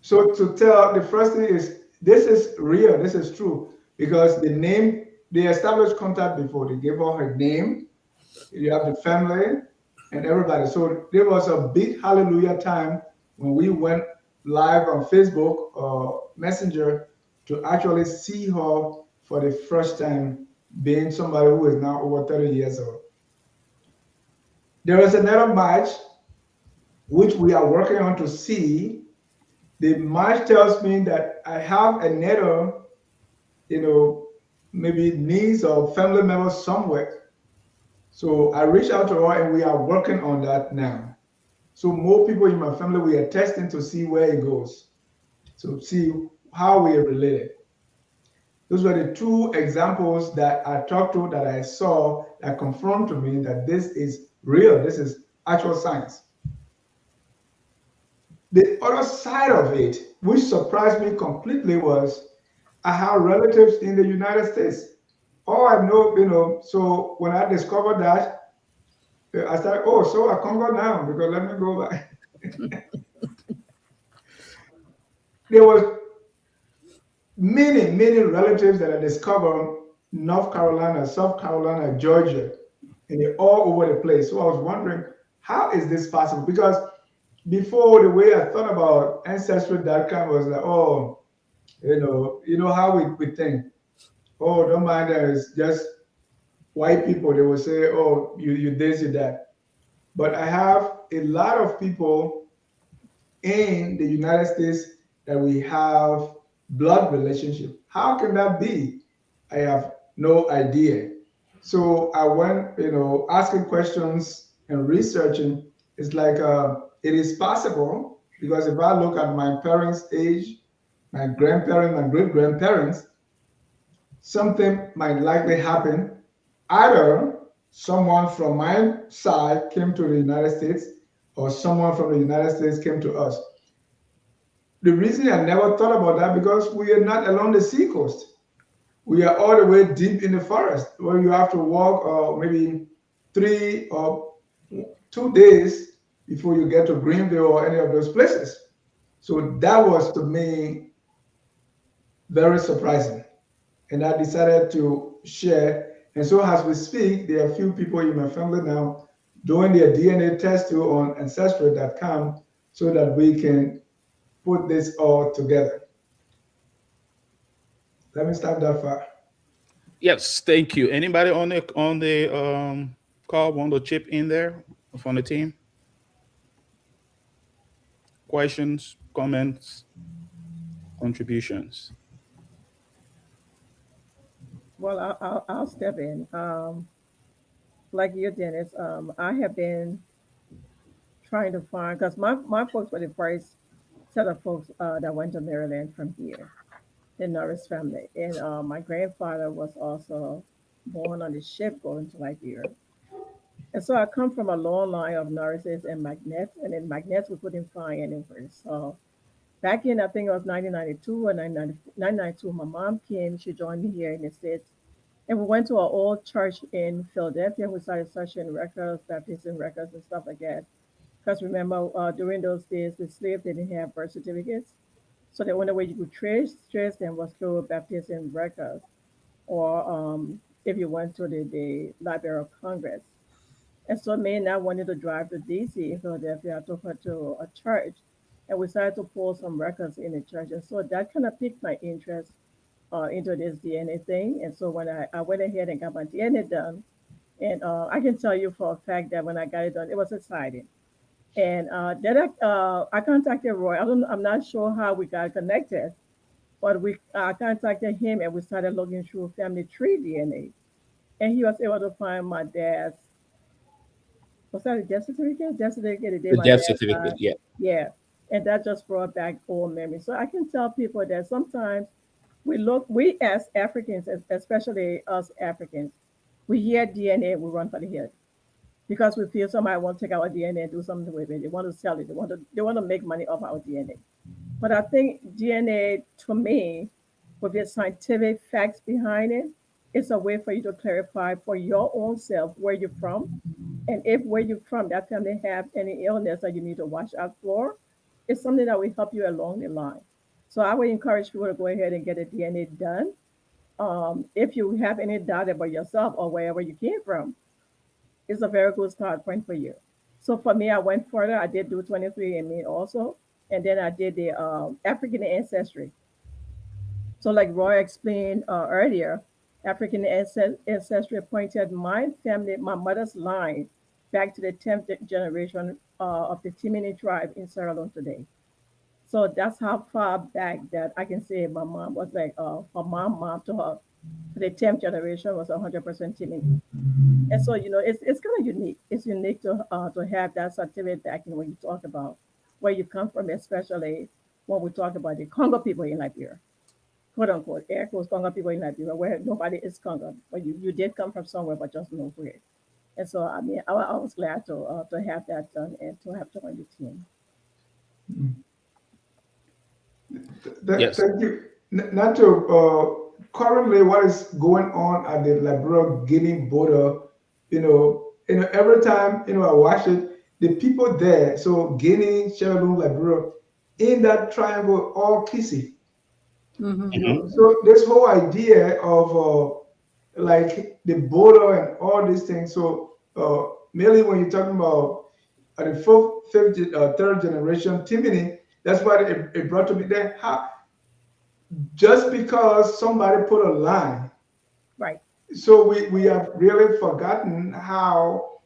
Speaker 2: So to tell, the first thing is this is real, this is true, because the name, they established contact before. They gave her her name. You have the family and everybody. So there was a big hallelujah time when we went live on Facebook or Messenger to actually see her for the first time, being somebody who is now over 30 years old. There is another match which we are working on to see. The match tells me that I have another, you know, maybe niece or family member somewhere. So I reached out to her and we are working on that now. So more people in my family, we are testing to see where it goes, to see how we are related. Those were the two examples that I talked to, that I saw, that confirmed to me that this is real. This is actual science. The other side of it, which surprised me completely, was I have relatives in the United States. Oh, I know, so when I discovered that, I started, oh, so I can't go now because let me go back. There was many relatives that I discovered North Carolina, South Carolina, Georgia, and they're all over the place. So I was wondering, how is this possible? Because before, the way I thought about ancestry.com was like, oh, how we think. Oh, don't mind that, it's just white people. They will say, oh, you this, you that. But I have a lot of people in the United States that we have blood relationship. How can that be? I have no idea. So I went, asking questions and researching. It's like, it is possible, because if I look at my parents' age, my grandparents, my great grandparents, something might likely happen. Either someone from my side came to the United States, or someone from the United States came to us. The reason I never thought about that, because we are not along the seacoast. We are all the way deep in the forest, where you have to walk maybe 3 or 2 days before you get to Greenville or any of those places. So that was, to me, very surprising. And I decided to share. And so as we speak, there are a few people in my family now doing their DNA test too on ancestry.com, so that we can put this all together. Let me stop that far.
Speaker 3: Yes, thank you. Anybody on the call want to chip in there from the team? Questions, comments, contributions?
Speaker 6: Well, I'll step in. Like you, Dennis, I have been trying to find, because my folks were the first set of folks that went to Maryland from here, the Norris family. And my grandfather was also born on the ship going to Liberia. And so I come from a long line of Norrises and Magnets, and in Magnets we couldn't find anywhere. So back in, I think it was 1992 or 1992, my mom came, she joined me here in the States. And we went to our old church in Philadelphia. We started searching records, baptism records, and stuff like that. Because remember, during those days, the slaves didn't have birth certificates. So the only way you could trace them was through baptism records, or if you went to the Library of Congress. And so me and I wanted to drive to DC in Philadelphia. I took her to a church, and we started to pull some records in the church. And so that kind of piqued my interest into this DNA thing. And so when I went ahead and got my DNA done, and I can tell you for a fact that when I got it done, it was exciting. And then I contacted Roy. I'm not sure how we got connected, but we contacted him and we started looking through family tree DNA. And he was able to find my dad's, was that a death certificate? Death certificate the day
Speaker 3: The
Speaker 6: my
Speaker 3: death
Speaker 6: dad
Speaker 3: certificate,
Speaker 6: died.
Speaker 3: yeah.
Speaker 6: Yeah. And that just brought back old memories. So I can tell people that sometimes we as Africans, especially us Africans, we hear DNA, we run for the hill because we feel somebody want to take our DNA and do something with it. They want to sell it. They want to make money off our DNA. But I think DNA, to me, with its scientific facts behind it, it's a way for you to clarify for your own self where you're from, and if where you're from, that family have any illness that you need to watch out for. It's something that will help you along the line. So I would encourage people to go ahead and get a DNA done. If you have any doubt about yourself or wherever you came from, it's a very good start point for you. So for me, I went further. I did do 23andMe also, and then I did the African ancestry. So like Roy explained earlier, African ancestry pointed my family, my mother's line, back to the 10th generation of the Timini tribe in Sierra Leone today. So that's how far back that I can say my mom was like, her mom to her, to the 10th generation was 100% Timini. And so, it's kind of unique. It's unique to have that certificate back in when you talk about where you come from, especially when we talk about the Congo people in Liberia, quote unquote, air quotes, Congo people in Liberia, where nobody is Congo, but you did come from somewhere, but just nowhere. And so, I mean, I was glad to have that done and to have joined the team.
Speaker 3: Yes.
Speaker 2: Thank you. Not to currently what is going on at the Liberia Guinea border, every time I watch it, the people there, so Guinea, Sierra Leone, Liberia, in that triangle, all kissy.
Speaker 3: Mhm.
Speaker 2: So this whole idea of like the border and all these things. So mainly when you're talking about the fourth, fifth, third generation Timini, that's what it brought to me there. Just because somebody put a line,
Speaker 6: Right,
Speaker 2: so we have really forgotten how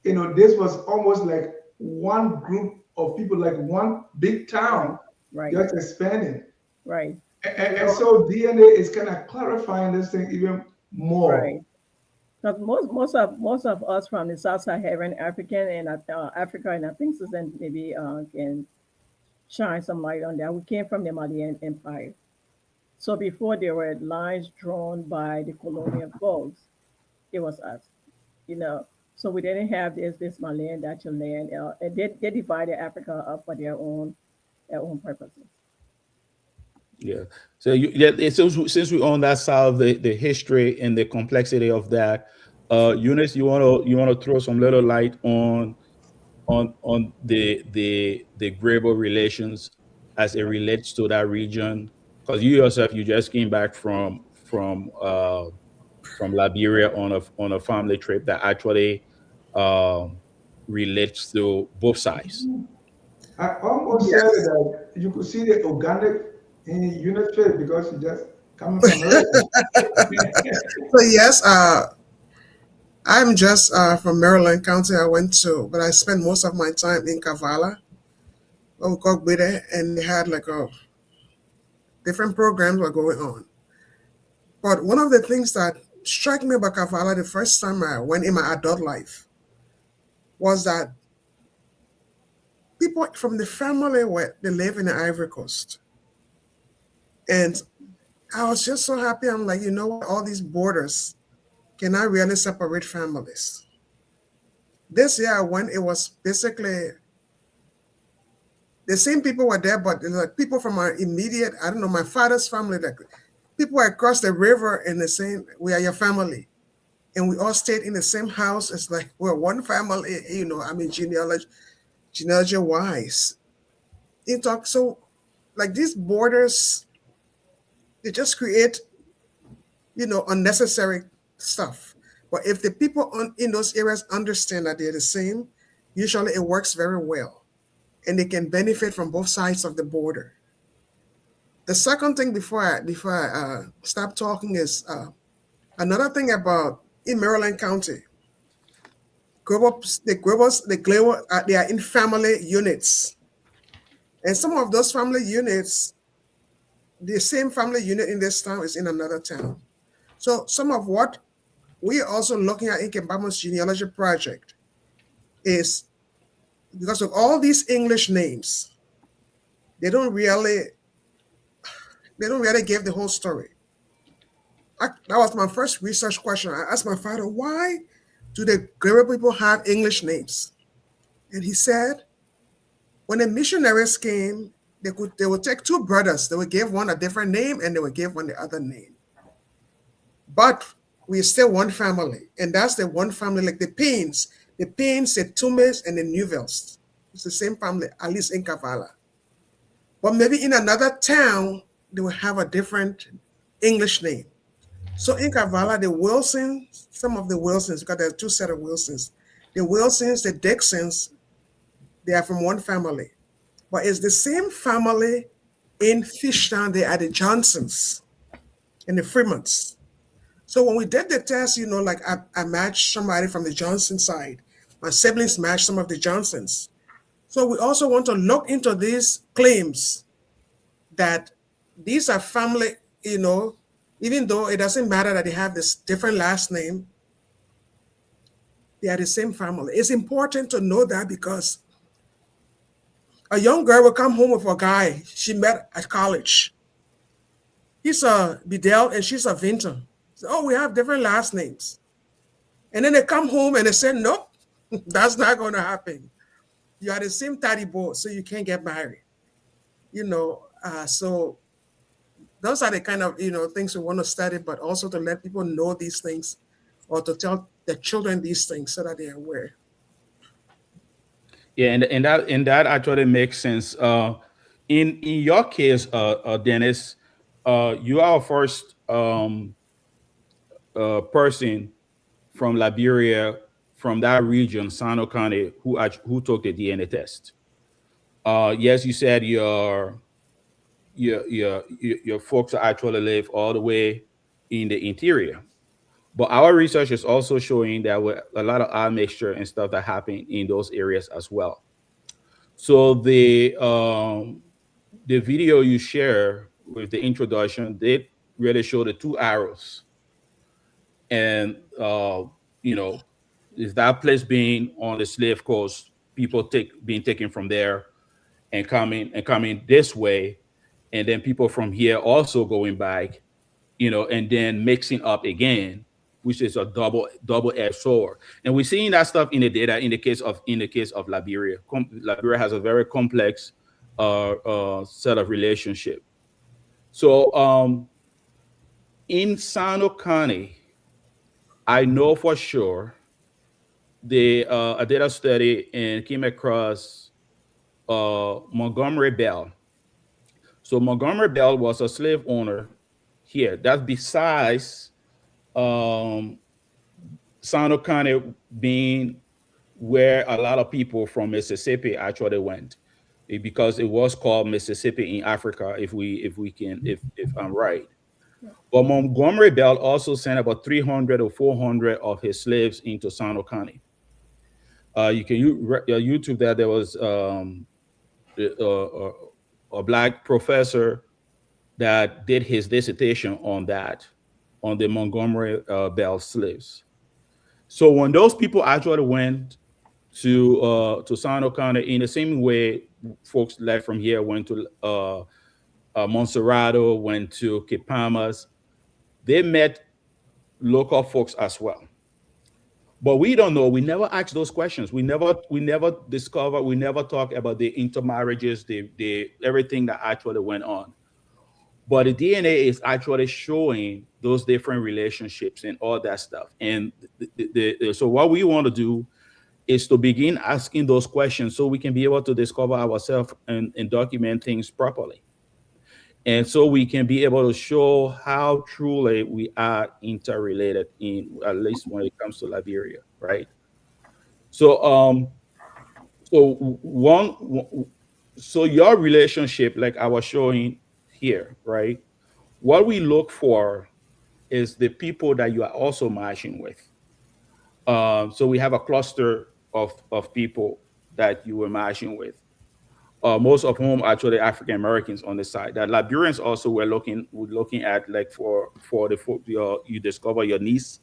Speaker 2: this was almost like one group of people, like one big
Speaker 6: right,
Speaker 2: town,
Speaker 6: right,
Speaker 2: just expanding.
Speaker 6: right.
Speaker 2: And so DNA is kind of clarifying this thing even more.
Speaker 6: Right. Because most of us from the Sub-Saharan African and Africa, and I think Susan maybe can shine some light on that. We came from the Malian Empire. So before there were lines drawn by the colonial folks, it was us, you know. So we didn't have this my land, that's your land. And they divided Africa up for their own purposes.
Speaker 3: Yeah. So since we're on that side of the history and the complexity of that, Eunice, you wanna throw some little light on the global relations as it relates to that region, because you yourself you just came back from Liberia on a family trip that actually um, relates to both sides.
Speaker 2: I almost said
Speaker 5: Yes.
Speaker 2: that you could see the organic in unit fit because you just coming from Maryland.
Speaker 5: So yes, I'm just from Maryland County. But I spent most of my time in Kavala, Okogbede, and they had like different programs were going on. But one of the things that struck me about Kavala the first time I went in my adult life was that people from the family where they live in the Ivory Coast. And I was just so happy. I'm like, you know what? All these borders cannot really separate families. This year I went, it was basically the same people were there, but like people from our immediate, I don't know, my father's family, like people were across the river in the same, we are your family. And we all stayed in the same house. It's like we're one family, I mean, genealogy wise. It talk so like these borders, they just create, unnecessary stuff. But if the people in those areas understand that they're the same, usually it works very well. And they can benefit from both sides of the border. The second thing before I stop talking is another thing about in Maryland County. They are in family units, and some of those family units, the same family unit in this town is in another town. So some of what we are also looking at in Palmas Genealogy Project is because of all these English names. they don't really give the whole story. That was my first research question. I asked my father, why do the Guerrero people have English names? And he said, when the missionaries came, they would take two brothers, they would give one a different name and they would give one the other name. But we're still one family. And that's the one family, like the Paynes, the Tumes, and the Newvilles. It's the same family, at least in Kavala. But maybe in another town, they will have a different English name. So in Kavala, the Wilsons, some of the Wilsons, because there are two sets of Wilsons. The Wilsons, the Dixons, they are from one family. But it's the same family in Fishtown. They are the Johnsons and the Fremonts. So when we did the test, like I matched somebody from the Johnson side. My siblings matched some of the Johnsons. So we also want to look into these claims that these are family, even though it doesn't matter that they have this different last name, they are the same family. It's important to know that because a young girl will come home with a guy she met at college. He's a Bedell and she's a Vinton. So, oh, we have different last names. And then they come home and they say, nope, that's not going to happen. You are the same daddy boy, so you can't get married. So those are the kind of, things we want to study, but also to let people know these things or to tell the children these things so that they're aware.
Speaker 3: Yeah, and that actually makes sense. In your case, Dennis, you are first person from Liberia, from that region, Sano County, who took the DNA test. Yes, you said your folks actually live all the way in the interior, but our research is also showing that with a lot of admixture and stuff that happen in those areas as well. So the video you share with the introduction did really show the two arrows, and is that place being on the slave coast, people being taken from there and coming this way, and then people from here also going back, and then mixing up again, which is a double-edged sword. And we're seeing that stuff in the data in the case of Liberia. Liberia has a very complex set of relationship. So in Sano County, I know for sure I did a study and came across Montgomery Bell. So Montgomery Bell was a slave owner here. That's besides Sano County being where a lot of people from Mississippi actually went, because it was called Mississippi in Africa, if I'm right. But Montgomery Bell also sent about 300 or 400 of his slaves into Sano County. You can YouTube that there was a black professor that did his dissertation on that, on the Montgomery Bell slaves. So when those people actually went to Sano County, in the same way folks left from here, went to Monserrato, went to Cape Palmas, they met local folks as well. But we don't know. We never asked those questions. We never discover. We never talk about the intermarriages, the everything that actually went on. But the DNA is actually showing those different relationships and all that stuff. And so what we want to do is to begin asking those questions so we can be able to discover ourselves and document things properly. And so we can be able to show how truly we are interrelated, in at least when it comes to Liberia, right? So so your relationship, like I was showing here, right? What we look for is the people that you are also matching with. So we have a cluster of people that you were matching with. Most of whom are actually African Americans on the side. That Liberians also were looking at, like for you discover your niece,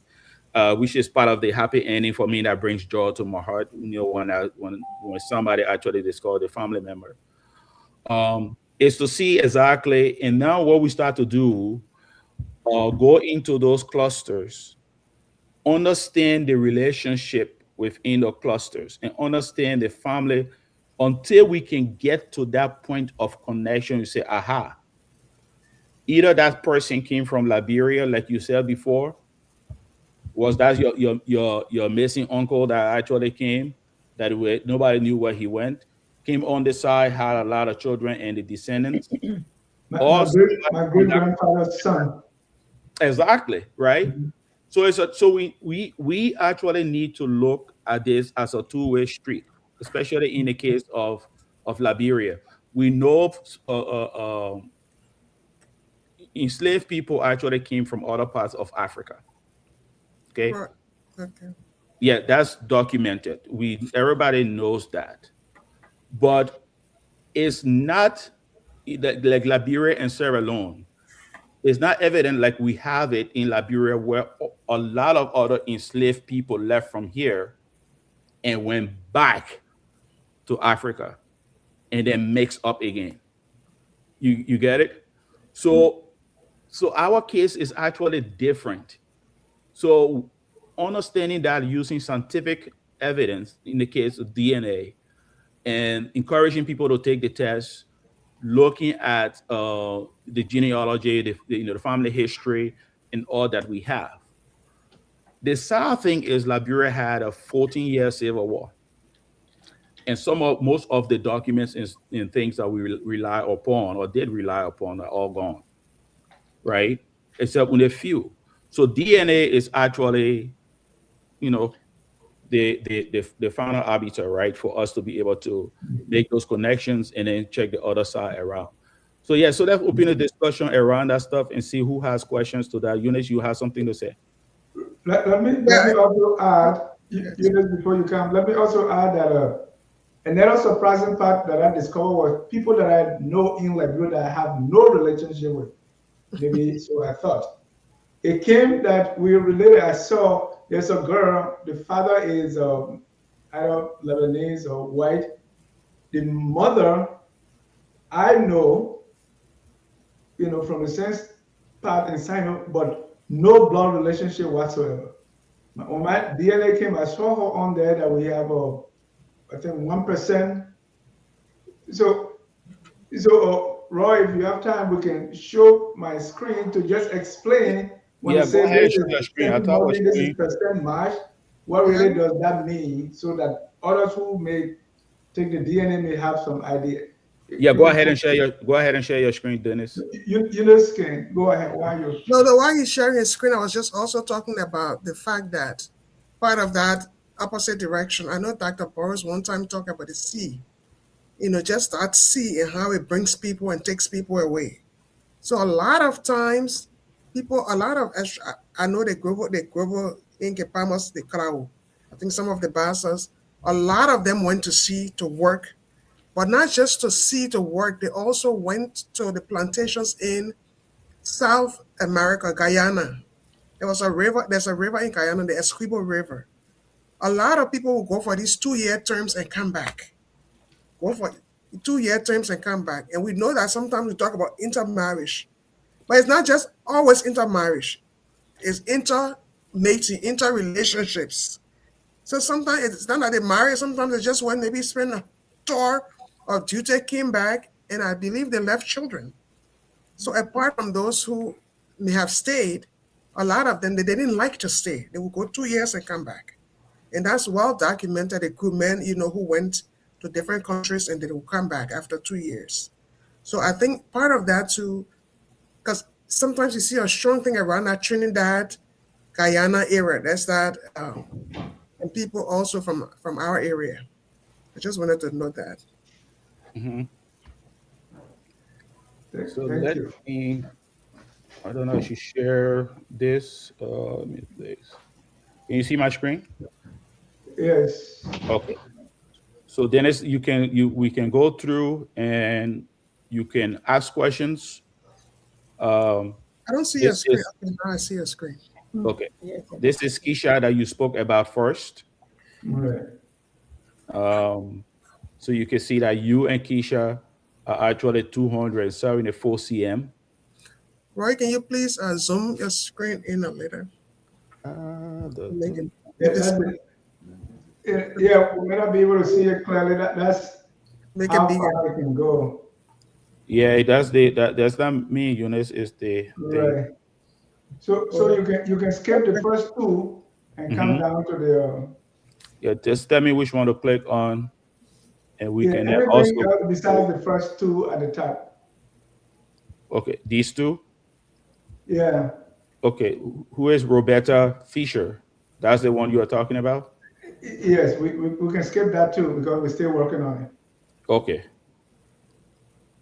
Speaker 3: which is part of the happy ending for me that brings joy to my heart. When somebody actually discovered a family member. is to see exactly, and now what we start to do, go into those clusters, understand the relationship within the clusters, and understand the family until we can get to that point of connection. You say, aha, either that person came from Liberia, like you said before, was that your missing uncle that actually came, that nobody knew where he went, came on the side, had a lot of children and the descendants,
Speaker 2: My
Speaker 3: or
Speaker 2: my
Speaker 3: somebody from
Speaker 2: great
Speaker 3: that.
Speaker 2: grandfather's son.
Speaker 3: Exactly, right?
Speaker 2: Mhm.
Speaker 3: So we actually need to look at this as a two-way street, especially in the case of Liberia. We know enslaved people actually came from other parts of Africa. Okay,
Speaker 5: Right. Okay.
Speaker 3: yeah, that's documented. Everybody knows that, but it's not like Liberia and Sierra Leone. It's not evident like we have it in Liberia, where a lot of other enslaved people left from here and went back to Africa and then mixed up again. You get it? So our case is actually different. So understanding that using scientific evidence in the case of DNA and encouraging people to take the test, looking at the genealogy, the family history, and all that we have. The sad thing is Liberia had a 14-year civil war, and most of the documents and things that we rely upon or did rely upon are all gone, right? Except with a few. So DNA is actually, you know, the final arbiter, right, for us to be able to make those connections and then check the other side around. So yeah, so let's open a discussion around that stuff and see who has questions to that. Eunice, you have something to say?
Speaker 2: Let
Speaker 5: Yeah.
Speaker 2: me also add,
Speaker 5: Yes.
Speaker 2: before you come, let me also add that another surprising fact that I discovered was people that I know in Liberia that I have no relationship with. Maybe so I thought. It came that we related. I saw there's a girl. The father is either Lebanese or white. The mother I know, from the sense part and sign, but no blood relationship whatsoever. When my DNA came, I saw her on there that we have I think 1%. So Roy, if you have time, we can show my screen to just explain when it
Speaker 3: Yeah, go
Speaker 2: says
Speaker 3: ahead and
Speaker 2: this
Speaker 3: share
Speaker 2: is
Speaker 3: your screen. I
Speaker 2: percent
Speaker 3: thought I was
Speaker 2: Muslim, this is
Speaker 3: screen.
Speaker 2: percent Marsh. What
Speaker 5: Yeah.
Speaker 2: really does that mean? So that others who may take the DNA may have some idea.
Speaker 3: Yeah,
Speaker 2: You can
Speaker 3: go ahead and share your screen, Dennis.
Speaker 2: you just can go ahead while you.
Speaker 5: No, no, while he's sharing his screen, I was just also talking about the fact that part of that opposite direction. I know Dr. Boris one time talked about the sea, just that sea and how it brings people and takes people away. So a lot of times, I know they grew up in Palmas de Crau. I think some of the Basas, a lot of them went to sea to work, but not just to sea to work. They also went to the plantations in South America, Guyana. There's a river in Guyana, the Essequibo River. A lot of people will go for these 2-year terms and come back. Go for 2-year terms and come back. And we know that sometimes we talk about intermarriage, but it's not just always intermarriage. It's intermating, interrelationships. So sometimes it's not that they marry, sometimes it's just when maybe spend a tour or duty came back, and I believe they left children. So apart from those who may have stayed, a lot of them, they didn't like to stay. They would go 2 years and come back. And that's well documented. A good men, who went to different countries and they will come back after 2 years. So I think part of that too, because sometimes you see a strong thing around that Trinidad, Guyana area. That's that, and people also from our area. I just wanted to note that.
Speaker 3: Hmm. So
Speaker 2: Thank
Speaker 3: let
Speaker 2: you.
Speaker 3: me, I don't know if you share this. Let me please. Can you see my screen?
Speaker 2: Yes.
Speaker 3: Okay. So Dennis, we can go through and you can ask questions. Um,
Speaker 5: I don't see
Speaker 3: this
Speaker 5: a screen.
Speaker 3: is
Speaker 5: Okay, now I see a screen.
Speaker 3: okay.
Speaker 6: Yes,
Speaker 3: This is Keisha that you spoke about first.
Speaker 2: Right.
Speaker 3: So you can see that you and Keisha are actually 274 cm.
Speaker 5: Roy, can you please zoom your screen in a little? Make it,
Speaker 2: Yeah,
Speaker 5: make this,
Speaker 2: yeah, we may not be able to see it clearly. That's
Speaker 5: make it
Speaker 2: how
Speaker 5: bigger.
Speaker 2: far it can go.
Speaker 3: Yeah, that's not me, Eunice. Is the
Speaker 2: Right. So you can skip the first two and come
Speaker 3: Mhm.
Speaker 2: down to the
Speaker 3: Yeah, just tell me which one to click on, and we
Speaker 2: yeah,
Speaker 3: can
Speaker 2: anything
Speaker 3: also.
Speaker 2: else besides the first two at the top.
Speaker 3: Okay, these two.
Speaker 2: Yeah.
Speaker 3: Okay, who is Roberta Fisher? That's the one you are talking about.
Speaker 2: Yes, we can skip that too because we're still working on it.
Speaker 3: Okay,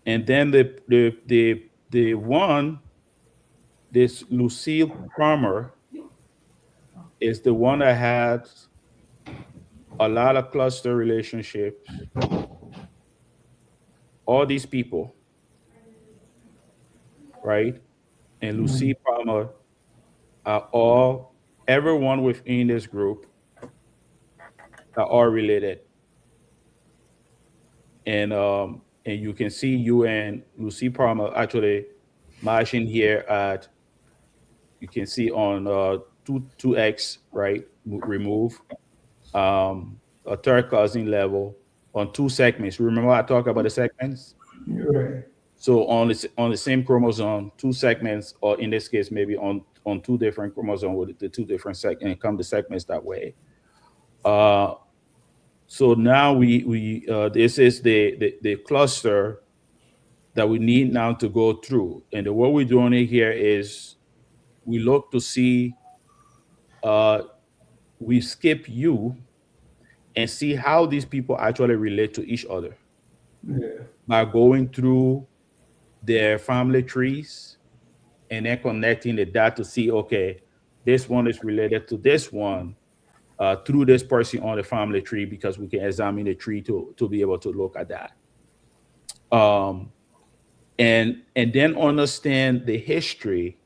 Speaker 3: and then the one, this Lucille Palmer, is the one that had a lot of cluster relationships. All these people, right? And Lucy Palmer are all, everyone within this group are all related. And you can see you and Lucy Palmer actually matching here at, you can see on 2x, right? Remove a third cousin level on two segments. Remember I talked about the segments?
Speaker 2: Right.
Speaker 3: So on the same chromosome, two segments, or in this case, maybe on two different chromosomes with the two different segments, and come the segments that way. So now we this is the cluster that we need now to go through. And what we're doing here is we look to see, we skip you and see how these people actually relate to each other
Speaker 2: Yeah.
Speaker 3: by going through their family trees and then connecting the dot to see, okay, this one is related to this one through this person on the family tree, because we can examine the tree to be able to look at that. And then understand the history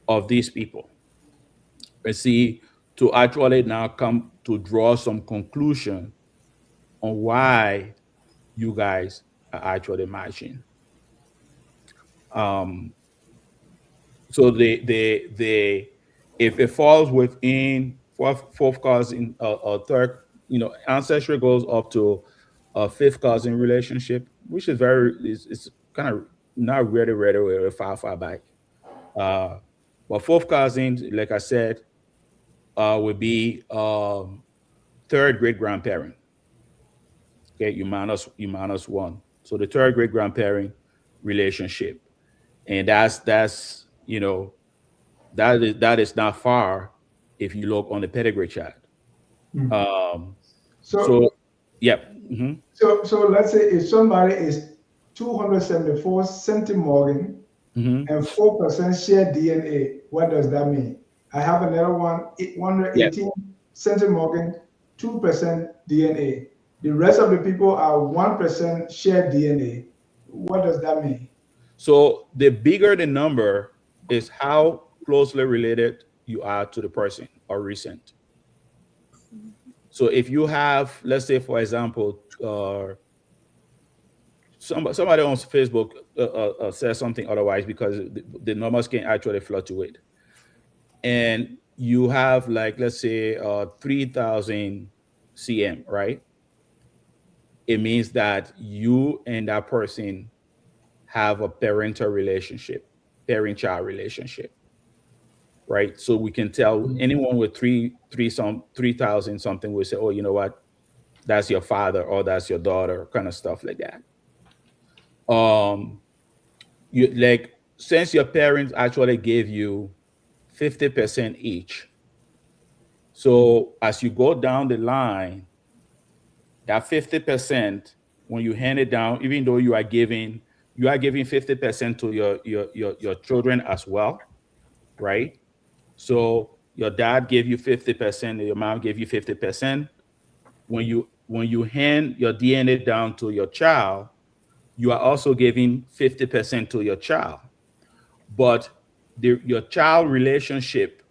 Speaker 3: of these people and see, to actually now come to draw some conclusion on why you guys are actually matching. So the if it falls within fourth cousin or third, ancestry goes up to a fifth cousin relationship, which is it's kind of not really far back. But fourth cousins, like I said, would be third great grandparent. Okay, you minus one, so the third great grandparent relationship, and that's that is not far if you look on the pedigree chart. Um,
Speaker 2: So
Speaker 3: so, yep.
Speaker 2: so let's say if somebody is 274 centimorgan
Speaker 3: Hmm.
Speaker 2: and 4% share DNA, what does that mean? I have another one,
Speaker 3: Yeah.
Speaker 2: 118 centimorgan, 2% DNA. The rest of the people are 1% share DNA. What does that mean?
Speaker 3: So the bigger the number is how closely related you are to the person or recent. So if you have, let's say, for example, somebody on Facebook says something otherwise, because the numbers can actually fluctuate, and you have, like, let's say 3,000 cm, right? It means that you and that person have a parental relationship, parent-child relationship, right? So we can tell anyone with 3,000 something will say, oh, you know what, that's your father or that's your daughter, kind of stuff like that. You, like, since your parents actually gave you 50% each, so as you go down the line, that 50%, when you hand it down, even though you are giving 50% to your children as well, right? So your dad gave you 50%, your mom gave you 50%. When you hand your DNA down to your child, you are also giving 50% to your child. But your child relationship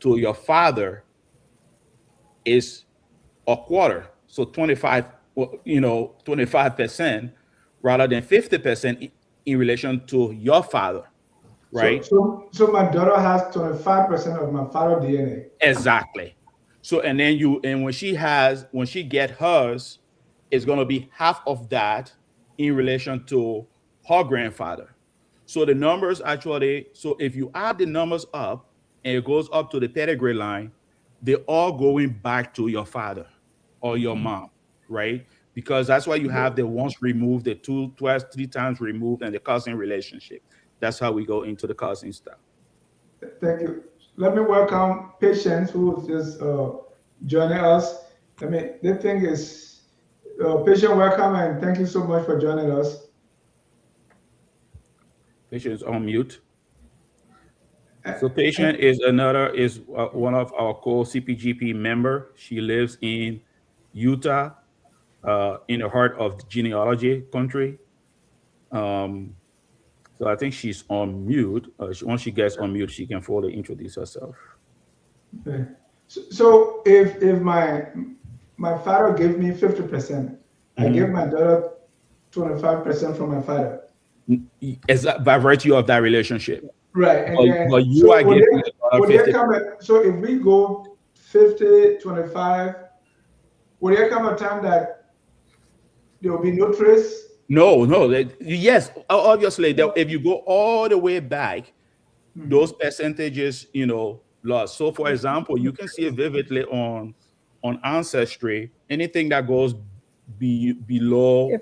Speaker 3: to your father is a quarter. So 25, 25%, rather than 50% in relation to your father, right?
Speaker 2: So my daughter has 25% of my father DNA.
Speaker 3: Exactly. So and then when she get hers, it's gonna be half of that in relation to her grandfather. So the numbers actually, so if you add the numbers up and it goes up to the pedigree line, they're all going back to your father or your mom, right? Because that's why you have the once removed, the two, twice, three times removed, and the cousin relationship. That's how we go into the cousin stuff.
Speaker 2: Thank you. Let me welcome Patience, who is just joining us. The thing is, Patient, welcome and thank you so much for joining us.
Speaker 3: Patient is on mute.
Speaker 2: Uh,
Speaker 3: So Patient is one of our core CPGP member. She lives in Utah, in the heart of the genealogy country. Um, so I think she's on mute. Once she gets on mute, she can fully introduce herself.
Speaker 2: okay. So if my father gave me 50%, I give
Speaker 3: Mhm.
Speaker 2: my daughter 25% from my father.
Speaker 3: By virtue of that relationship.
Speaker 2: Right, and then
Speaker 3: But you
Speaker 2: so
Speaker 3: are giving your daughter
Speaker 2: would there
Speaker 3: 50.
Speaker 2: come so if we go 50, 25, would there come a time that there will be no trace?
Speaker 3: No, no. Yes, obviously, if you go all the way back, those percentages, lost. So, for example, you can see it vividly on Ancestry. Anything that goes below
Speaker 6: If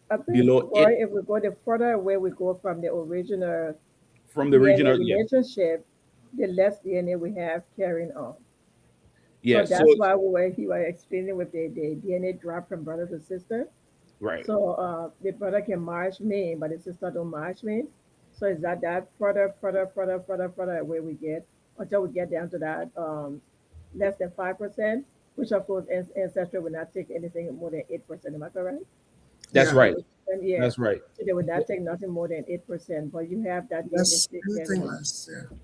Speaker 6: I think,
Speaker 3: below it
Speaker 6: Roy, if we go the further away we go from the original
Speaker 3: from the
Speaker 6: DNA
Speaker 3: regional, yeah,
Speaker 6: relationship, the less DNA we have carrying on. So
Speaker 3: yeah. So
Speaker 6: that's why he was explaining with the DNA drop from brother to sister.
Speaker 3: right,
Speaker 6: So the brother can march me, but the sister don't march me. So is that further away we get until we get down to that less than 5%, which of course ancestry will not take anything more than 8%. Am I correct?
Speaker 3: that's
Speaker 5: Yeah,
Speaker 3: right,
Speaker 6: And yeah,
Speaker 3: that's right.
Speaker 6: so they would not take nothing more than 8%, but you have that DNA
Speaker 5: that's
Speaker 6: still
Speaker 5: anything
Speaker 6: carrying on.
Speaker 5: less. Yeah.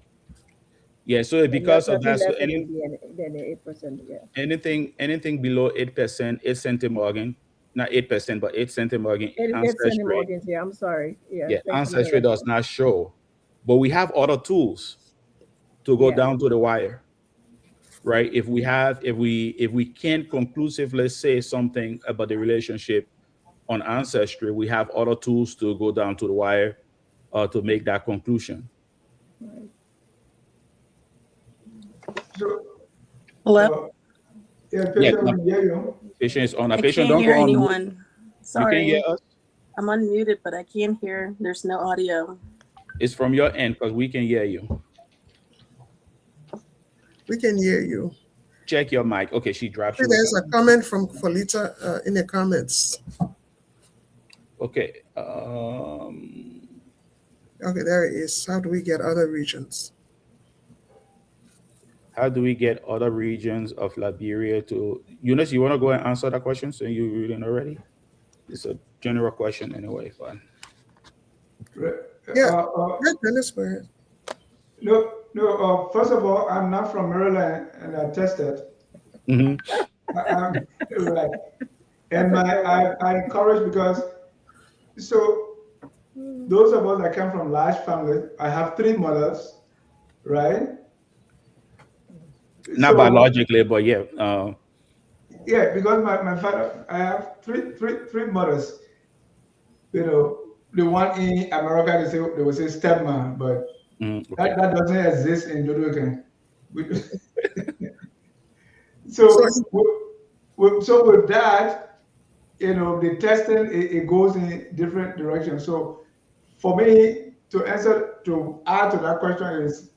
Speaker 3: Yeah. So
Speaker 6: And
Speaker 3: because of
Speaker 6: nothing
Speaker 3: that, so
Speaker 6: less than than the 8%. Yeah.
Speaker 3: anything below 8%, 8 centimorgan, not 8%, but 8 centimorgan
Speaker 6: Eight
Speaker 3: Ancestry.
Speaker 6: centimorgans. Yeah, I'm sorry. Yeah,
Speaker 3: Yeah,
Speaker 6: thanks for the
Speaker 3: Ancestry does
Speaker 6: correction.
Speaker 3: not show, but we have other tools to go
Speaker 6: Yeah.
Speaker 3: down to the wire, right? If we can't conclusively say something about the relationship on Ancestry, we have other tools to go down to the wire to make that conclusion.
Speaker 6: Right.
Speaker 2: So
Speaker 7: Hello?
Speaker 2: yeah,
Speaker 3: Yeah,
Speaker 2: Patient, we can hear you.
Speaker 3: patient is on. A
Speaker 7: I
Speaker 3: patient,
Speaker 7: can't
Speaker 3: don't
Speaker 7: hear
Speaker 3: go on mute.
Speaker 7: anyone.
Speaker 3: You can hear
Speaker 7: Sorry.
Speaker 3: us.
Speaker 7: I'm unmuted, but I can't hear. There's no audio.
Speaker 3: It's from your end because we can hear you.
Speaker 5: We can hear you.
Speaker 3: Check your mic. Okay, she dropped
Speaker 5: See,
Speaker 3: you.
Speaker 5: there's a comment from Folita in the comments.
Speaker 3: Okay.
Speaker 5: Okay, there it is. How do we get other regions?
Speaker 3: How do we get other regions of Liberia to Eunice? You want to go and answer that question? So you reading already? It's a general question anyway. Fine.
Speaker 2: Right.
Speaker 5: Yeah,
Speaker 2: Uh, uh,
Speaker 5: let Dennis go ahead.
Speaker 2: no. First of all, I'm not from Maryland, and I tested.
Speaker 3: Mm-hmm.
Speaker 2: I'm right,
Speaker 6: That's
Speaker 2: and
Speaker 6: a good one.
Speaker 2: I encourage because so those of us that come from large families, I have three mothers, right?
Speaker 3: Not
Speaker 2: So
Speaker 3: biologically, but yeah.
Speaker 2: yeah, because my father, I have three mothers. The one in America, they will say stepmom, but
Speaker 3: Okay.
Speaker 2: that doesn't exist in Dominican. We-
Speaker 5: So
Speaker 2: So with that, the testing it goes in different directions. So for me to add to that question is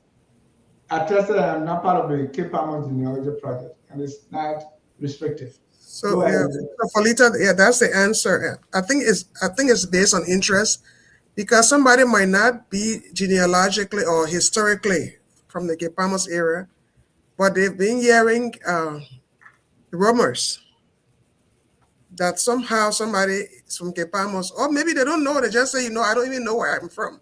Speaker 2: I tested and I'm not part of the Cape Palmas Genealogy Project, and it's not restricted.
Speaker 5: So
Speaker 2: Go ahead.
Speaker 5: yeah, so Folita, yeah, that's the answer. I think it's based on interest because somebody might not be genealogically or historically from the Gepamos era, but they've been hearing rumors that somehow somebody is from Gepamos, or maybe they don't know. They just say, I don't even know where I'm from.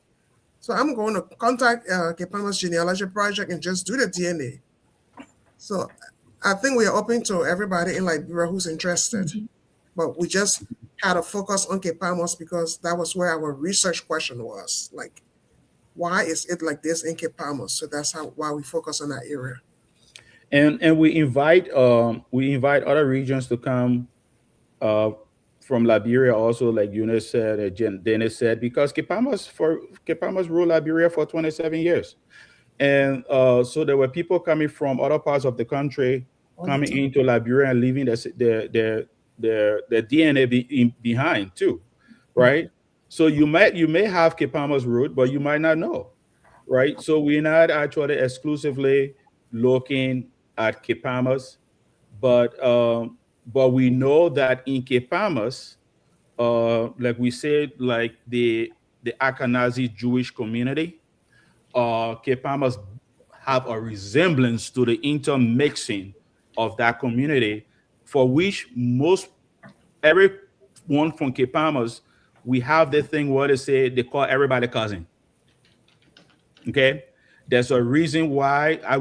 Speaker 5: So I'm going to contact Gepamos Genealogy Project and just do the DNA. So I think we are open to everybody in Liberia who's interested. but we just had a focus on Cape Palmas because that was where our research question was. Like, why is it like this in Cape Palmas? So that's why we focus on that area.
Speaker 3: And we invite other regions to come uh, from Liberia also, like Eunice said, Dennis said, because Cape Palmas ruled Liberia for 27 years. And so there were people coming from other parts of the country coming into Liberia and leaving their DNA behind too, right? So you may have Cape Palmas root, but you might not know, right? So we're not actually exclusively looking at Cape Palmas, but we know that in Cape Palmas, like we said, like the Ashkenazi Jewish community, Cape Palmas have a resemblance to the intermixing of that community, for which everyone from Cape Palmas, we have the thing where they call everybody cousin. Okay, there's a reason why I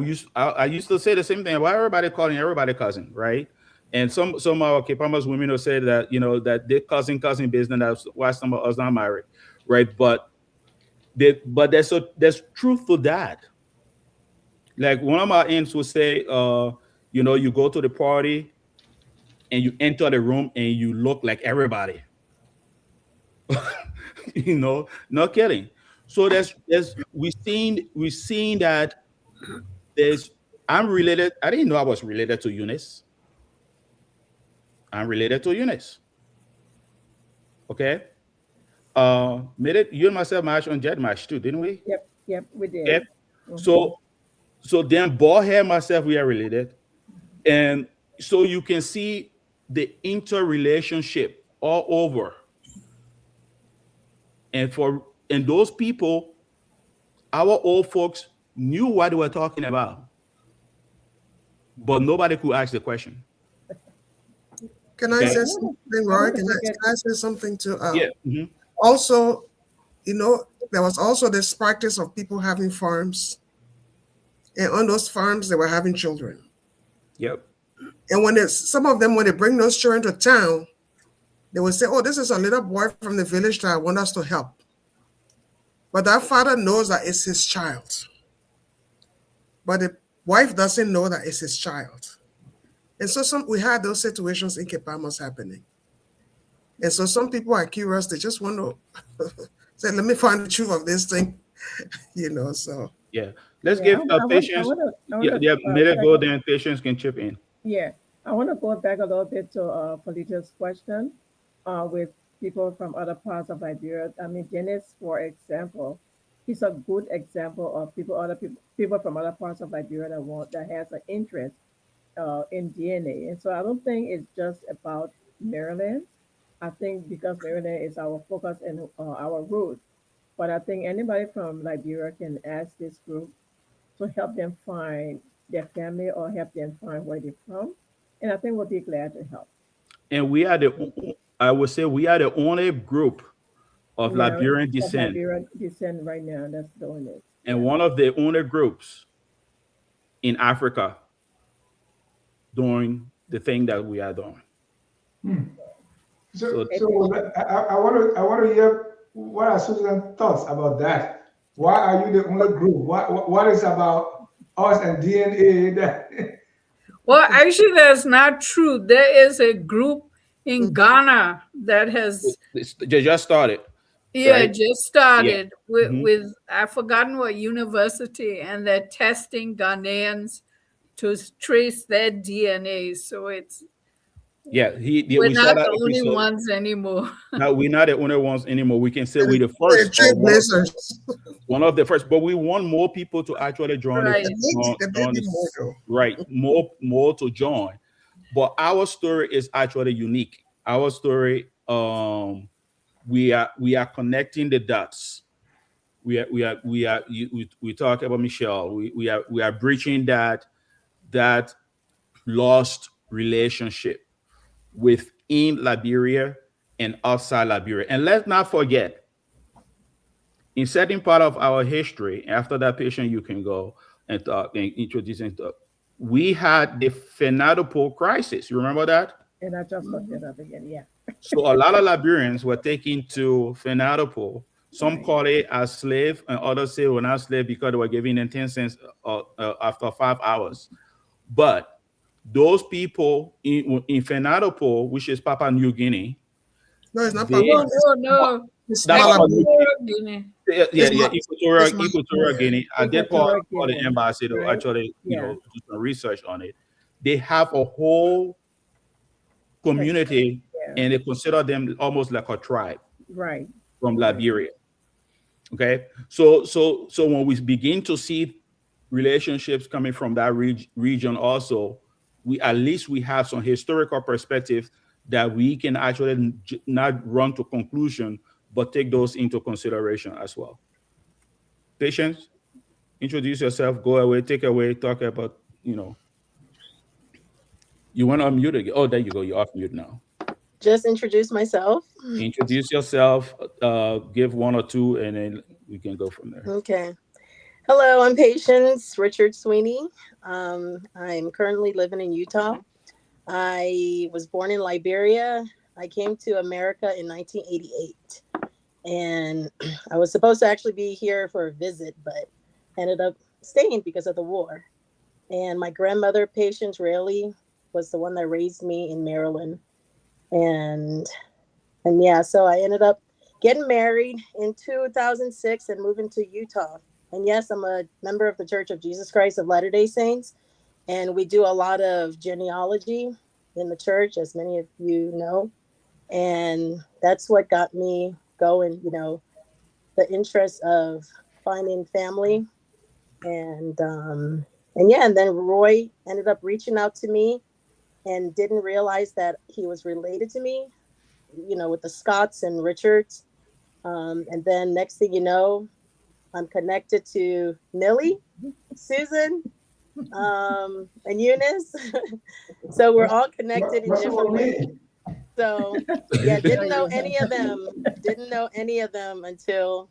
Speaker 3: used to say the same thing. Why everybody calling everybody cousin, right? And some of our Cape Palmas women will say that that they cousin business. That's why some of us not married, right? But there's truth to that. Like one of my aunts will say, you go to the party and you enter the room and you look like everybody. Not kidding. So we've seen that I'm related. I didn't know I was related to Eunice. I'm related to Eunice. Okay. Made it, you and myself match on Jet Match too, didn't we?
Speaker 6: Yep, we did.
Speaker 3: Okay. So then bald hair myself, we are related. And so you can see the interrelationship all over. And those people, our old folks knew what they were talking about, but nobody could ask the question.
Speaker 5: Can I say something, Roy? Can I say something to?
Speaker 3: Yeah. Mm-hmm.
Speaker 5: Also, there was also this practice of people having farms, and on those farms they were having children.
Speaker 3: Yep.
Speaker 5: And when some of them, when they bring those children to town, they would say, "Oh, this is a little boy from the village that I want us to help." But that father knows that it's his child. But the wife doesn't know that it's his child. And so we had those situations in Cape Palmas happening. And so some people are curious. They just want to say, let me find the truth of this thing. So.
Speaker 3: Yeah. Let's give Patience. Let go, then Patience can chip in.
Speaker 6: Yeah. I want to go back a little bit to Felicia's question with people from other parts of Liberia. I mean, Dennis, for example, he's a good example of people from other parts of Liberia that has an interest in DNA. And so I don't think it's just about Maryland. I think because Maryland is our focus and our root, but I think anybody from Liberia can ask this group to help them find their family or help them find where they're from. And I think we'll be glad to help.
Speaker 3: And I would say we are the only group of Liberian descent.
Speaker 6: Liberian descent right now that's doing it.
Speaker 3: And one of the only groups in Africa doing the thing that we are doing.
Speaker 2: So I want to hear what are Susan's thoughts about that. Why are you the only group? What is about us and DNA that?
Speaker 4: Well, actually, that's not true. There is a group in Ghana that has
Speaker 3: they just started.
Speaker 4: Yeah, right? Just started with I've forgotten what university, and they're testing Ghanaians to trace their DNA. So it's we're not the only ones anymore.
Speaker 3: No, we're not the only ones anymore. We can say we're the first. One of the first, but we want more people to actually join. Right, more to join. But our story is actually unique. Our story, we are connecting the dots. We talk about Michelle. We are breaching that lost relationship within Liberia and outside Liberia. And let's not forget, in certain part of our history, after that patient, you can go and talk and introduce and talk. We had the Fenadopol crisis. You remember that?
Speaker 6: And I just looked it up again. Yeah.
Speaker 3: So a lot of Liberians were taken to Fenatopo. Some
Speaker 6: Right.
Speaker 3: call it as slave, and others say we're not slave because they were giving them 10 cents after 5 hours. But those people in Fenatopo, which is Papua New Guinea,
Speaker 5: No, it's not
Speaker 3: they
Speaker 4: No,
Speaker 5: Papua.
Speaker 4: no, no.
Speaker 5: It's
Speaker 3: that's
Speaker 5: smaller.
Speaker 3: Papua New
Speaker 4: Equatorial Guinea.
Speaker 5: It's
Speaker 3: Equatorial,
Speaker 5: not.
Speaker 3: Equatorial Guinea. I did
Speaker 6: Equatorial
Speaker 3: call the
Speaker 6: Guinea,
Speaker 3: embassy to
Speaker 6: right?
Speaker 3: actually,
Speaker 6: Yeah.
Speaker 3: do some research on it. They have a whole community,
Speaker 6: Yeah.
Speaker 3: and they consider them almost like a tribe
Speaker 6: Right.
Speaker 3: from
Speaker 6: Right.
Speaker 3: Liberia. Okay, so when we begin to see relationships coming from that region, also, we at least we have some historical perspective that we can actually not run to conclusion, but take those into consideration as well. Patience, introduce yourself, go away, take away, talk about, you want to unmute again. Oh, there you go. You're off mute now.
Speaker 7: Just introduce myself.
Speaker 3: Introduce yourself, give one or two, and then we can go from there.
Speaker 7: Okay. Hello, I'm Patience Richard Sweeney. I'm currently living in Utah. I was born in Liberia. I came to America in 1988. And I was supposed to actually be here for a visit, but ended up staying because of the war. And my grandmother, Patience Raley, was the one that raised me in Maryland. And yeah, so I ended up getting married in 2006 and moving to Utah. And yes, I'm a member of the Church of Jesus Christ of Latter-day Saints. And we do a lot of genealogy in the church, as many of you know. And that's what got me going, the interest of finding family. And yeah, and then Roy ended up reaching out to me and didn't realize that he was related to me, with the Scotts and Richards. And then next thing you know, I'm connected to Millie, Susan, and Eunice. So we're all connected in different ways. So yeah, didn't know any of them. Didn't know any of them until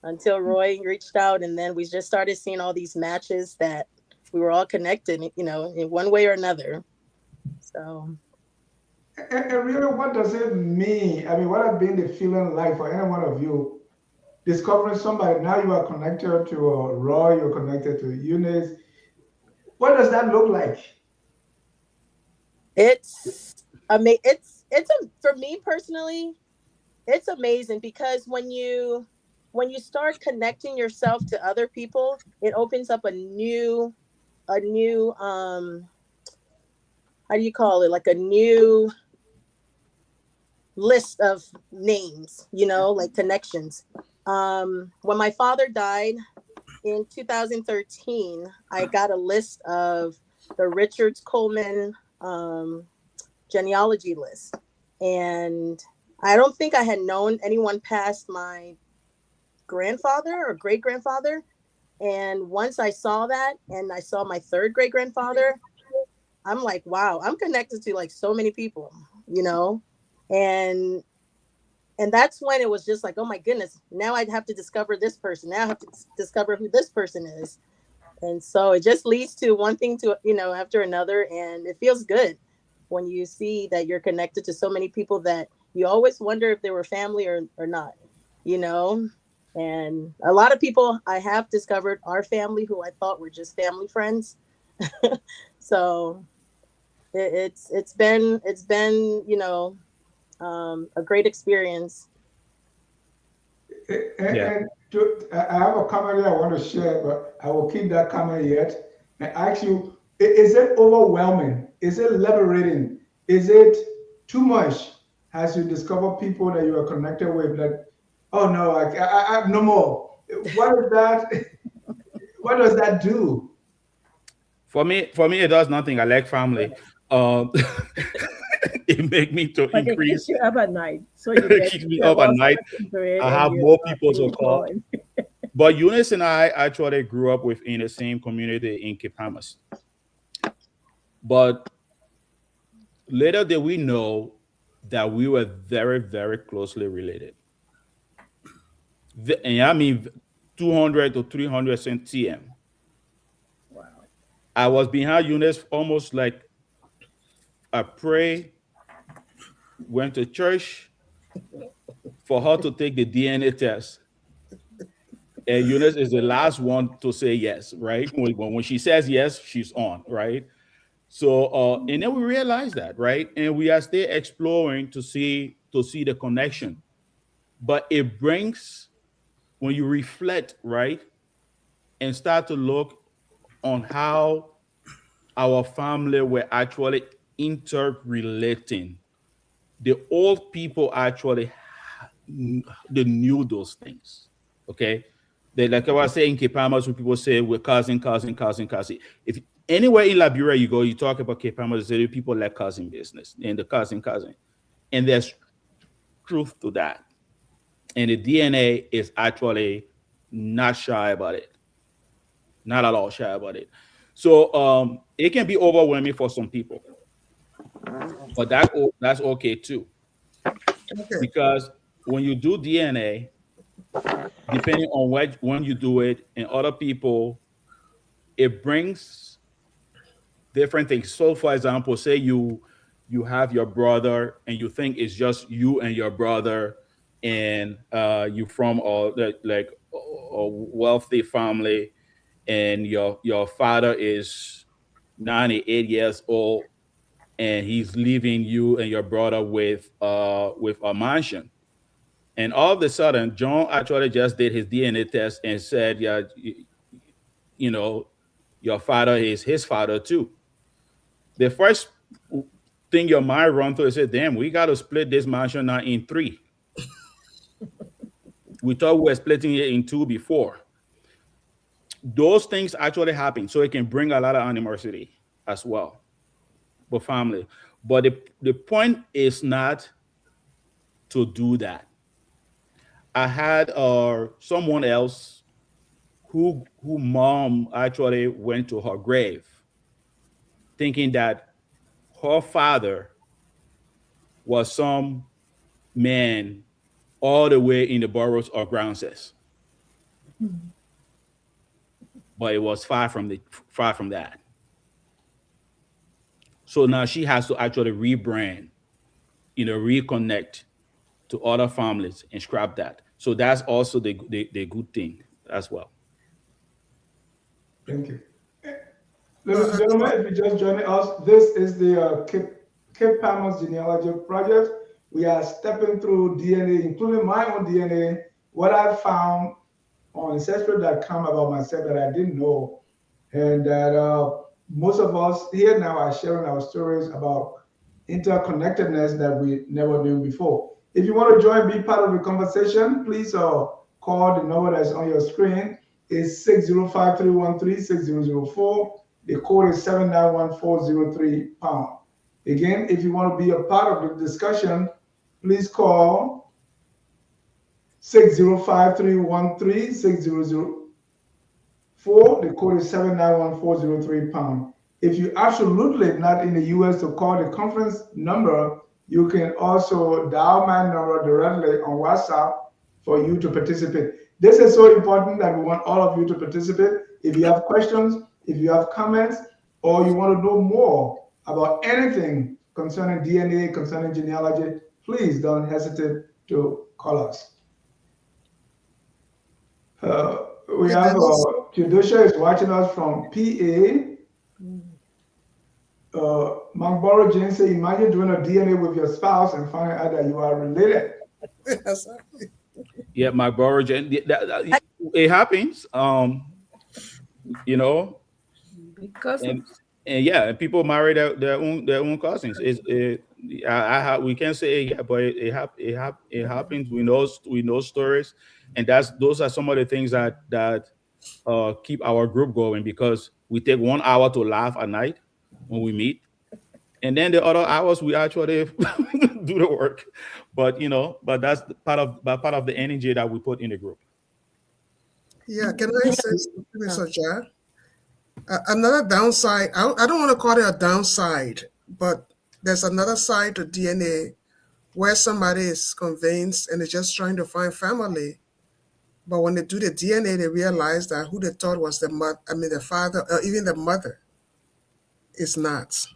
Speaker 7: Roy reached out, and then we just started seeing all these matches that we were all connected, in one way or another. So.
Speaker 2: And really, what does it mean? I mean, what has been the feeling like for any one of you discovering somebody? Now you are connected to Roy, you're connected to Eunice. What does that look like?
Speaker 7: For me personally, it's amazing because when you start connecting yourself to other people, it opens up a new how do you call it, like a new list of names, like connections. When my father died in 2013, I got a list of the Richards Coleman genealogy list, and I don't think I had known anyone past my grandfather or great grandfather. And once I saw that, and I saw my third great grandfather, I'm like, wow, I'm connected to like so many people, and that's when it was just like, oh my goodness, now I'd have to discover this person. Now I have to discover who this person is. And so it just leads to one thing to, after another. And it feels good when you see that you're connected to so many people that you always wonder if they were family or not, and a lot of people I have discovered are family who I thought were just family friends. So it's been, a great experience.
Speaker 2: And I have a comment that I want to share, but I will keep that comment yet and ask you, is it overwhelming? Is it liberating? Is it too much as you discover people that you are connected with that, oh no, I no more. What is that? What does that do?
Speaker 3: For me, it does nothing. I like family. It make me to
Speaker 6: But it
Speaker 3: increase.
Speaker 6: keeps you up at night. So you
Speaker 3: It keeps me up at night. I have more people to call. But Eunice and I actually grew up within the same community in Cape Palmas. But later did we know that we were very, very closely related. And I mean 200 to 300 centiem.
Speaker 6: Wow.
Speaker 3: I was behind Eunice almost like I pray went to church for her to take the DNA test. And Eunice is the last one to say yes, right? When she says yes, she's on, right? So and then we realized that, right? And we are still exploring to see the connection. But it brings, when you reflect, right, and start to look on how our family were actually interrelating. The old people actually they knew those things. Okay. They, like I was saying, Cape Palmas, when people say we're cousin. If anywhere in Liberia you go, you talk about Cape Palmas, they say people like cousin business and the cousin. And there's truth to that. And the DNA is actually not shy about it. Not at all shy about it. So it can be overwhelming for some people, but that's okay too.
Speaker 5: Okay.
Speaker 3: Because when you do DNA, depending on when you do it and other people, it brings different things. So for example, say you have your brother and you think it's just you and your brother, and you from like a wealthy family, and your father is 98 years old, and he's leaving you and your brother with a mansion. And all of a sudden, John actually just did his DNA test and said, yeah, you know, your father is his father too. The first thing your mind run through is, say, damn, we got to split this mansion now in three. We thought we were splitting it in two before. Those things actually happen. So it can bring a lot of animosity as well, but family. But the point is not to do that. I had someone else who mom actually went to her grave thinking that her father was some man all the way in the boroughs of Groundsess. But it was far from that. So now she has to actually rebrand, reconnect to other families and scrap that. So that's also the good thing as well.
Speaker 2: Thank you. Ladies and gentlemen, if you're just joining us, this is the Cape Palmas Genealogy Project. We are stepping through DNA, including my own DNA, what I found on Ancestry.com about myself that I didn't know. And that most of us here now are sharing our stories about interconnectedness that we never knew before. If you want to join, be part of the conversation, please call the number that's on your screen. It's 605-313-6004. The code is 791-403#. Again, if you want to be a part of the discussion, please call 605-313-6004. The code is 791-403#. If you're absolutely not in the US to call the conference number, you can also dial my number directly on WhatsApp for you to participate. This is so important that we want all of you to participate. If you have questions, if you have comments, or you want to know more about anything concerning DNA, concerning genealogy, please don't hesitate to call us. We have Judisha is watching us from PA. Markborough Jane said, imagine doing a DNA with your spouse and finding out that you are related.
Speaker 5: Yes.
Speaker 3: Yeah, Markborough Jane, it happens.
Speaker 4: Because
Speaker 3: and yeah, and people marry their own cousins. We can't say yeah, but it happens. We know stories, and those are some of the things that keep our group going, because we take 1 hour to laugh at night when we meet, and then the other hours we actually do the work. But that's part of the energy that we put in the group.
Speaker 5: Yeah, can I say something, Mr. Jack? Another downside, I don't want to call it a downside, but there's another side to DNA where somebody is convinced and is just trying to find family. But when they do the DNA, they realize that who they thought was the father, or even the mother, is not.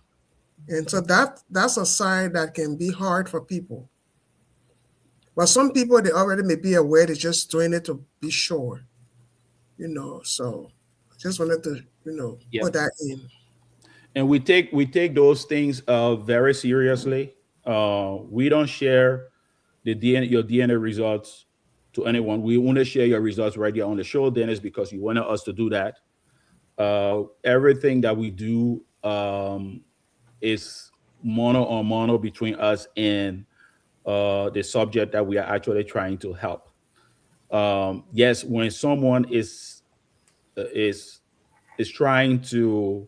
Speaker 5: And so that's a side that can be hard for people. But some people, they already may be aware, they're just doing it to be sure, so I just wanted to,
Speaker 3: Yeah.
Speaker 5: put that in.
Speaker 3: And we take those things very seriously. We don't share your DNA results to anyone. We want to share your results right here on the show, Dennis, because you wanted us to do that. Everything that we do is mono on mono between us and the subject that we are actually trying to help. Yes, when someone is trying to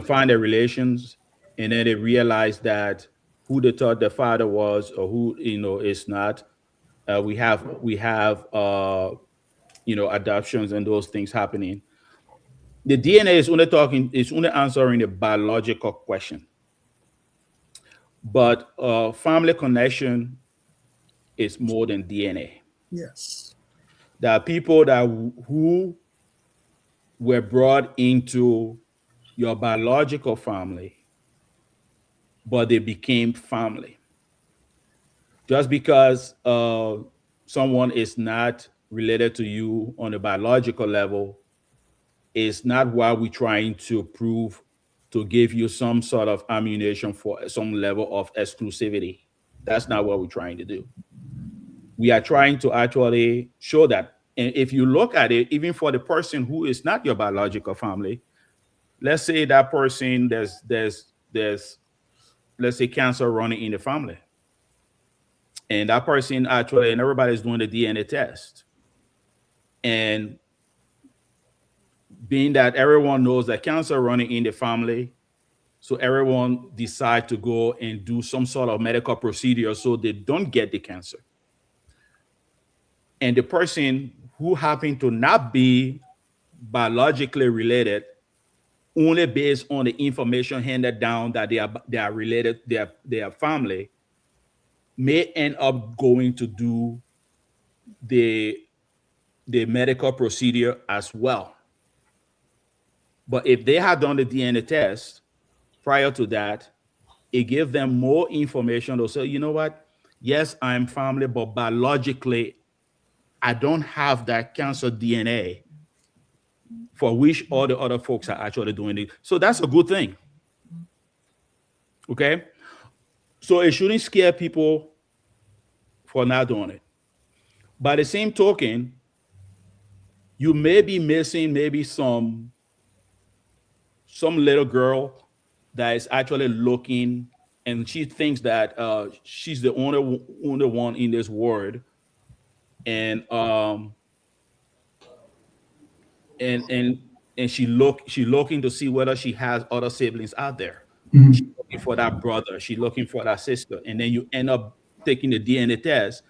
Speaker 3: find their relations, and then they realize that who they thought their father was or who is not. We have adoptions and those things happening. The DNA is only answering a biological question, but family connection is more than DNA.
Speaker 5: Yes.
Speaker 3: There are people who were brought into your biological family, but they became family. Just because someone is not related to you on a biological level is not what we're trying to prove to give you some sort of ammunition for some level of exclusivity. That's not what we're trying to do. We are trying to actually show that. And if you look at it, even for the person who is not your biological family, let's say that person, there's let's say cancer running in the family, and that person actually, and everybody's doing the DNA test, and being that everyone knows that cancer running in the family, so everyone decide to go and do some sort of medical procedure so they don't get the cancer. And the person who happened to not be biologically related, only based on the information handed down that they are related, their family, may end up going to do the medical procedure as well. But if they had done the DNA test prior to that, it gave them more information to say, you know what? Yes, I'm family, but biologically, I don't have that cancer DNA for which all the other folks are actually doing it. So that's a good thing. Okay. So it shouldn't scare people for not doing it. By the same token, you may be missing maybe some little girl that is actually looking, and she thinks that she's the only one in this world, and and she looking to see whether she has other siblings out there. She's looking for that brother, she's looking for that sister, and then you end up taking the DNA test,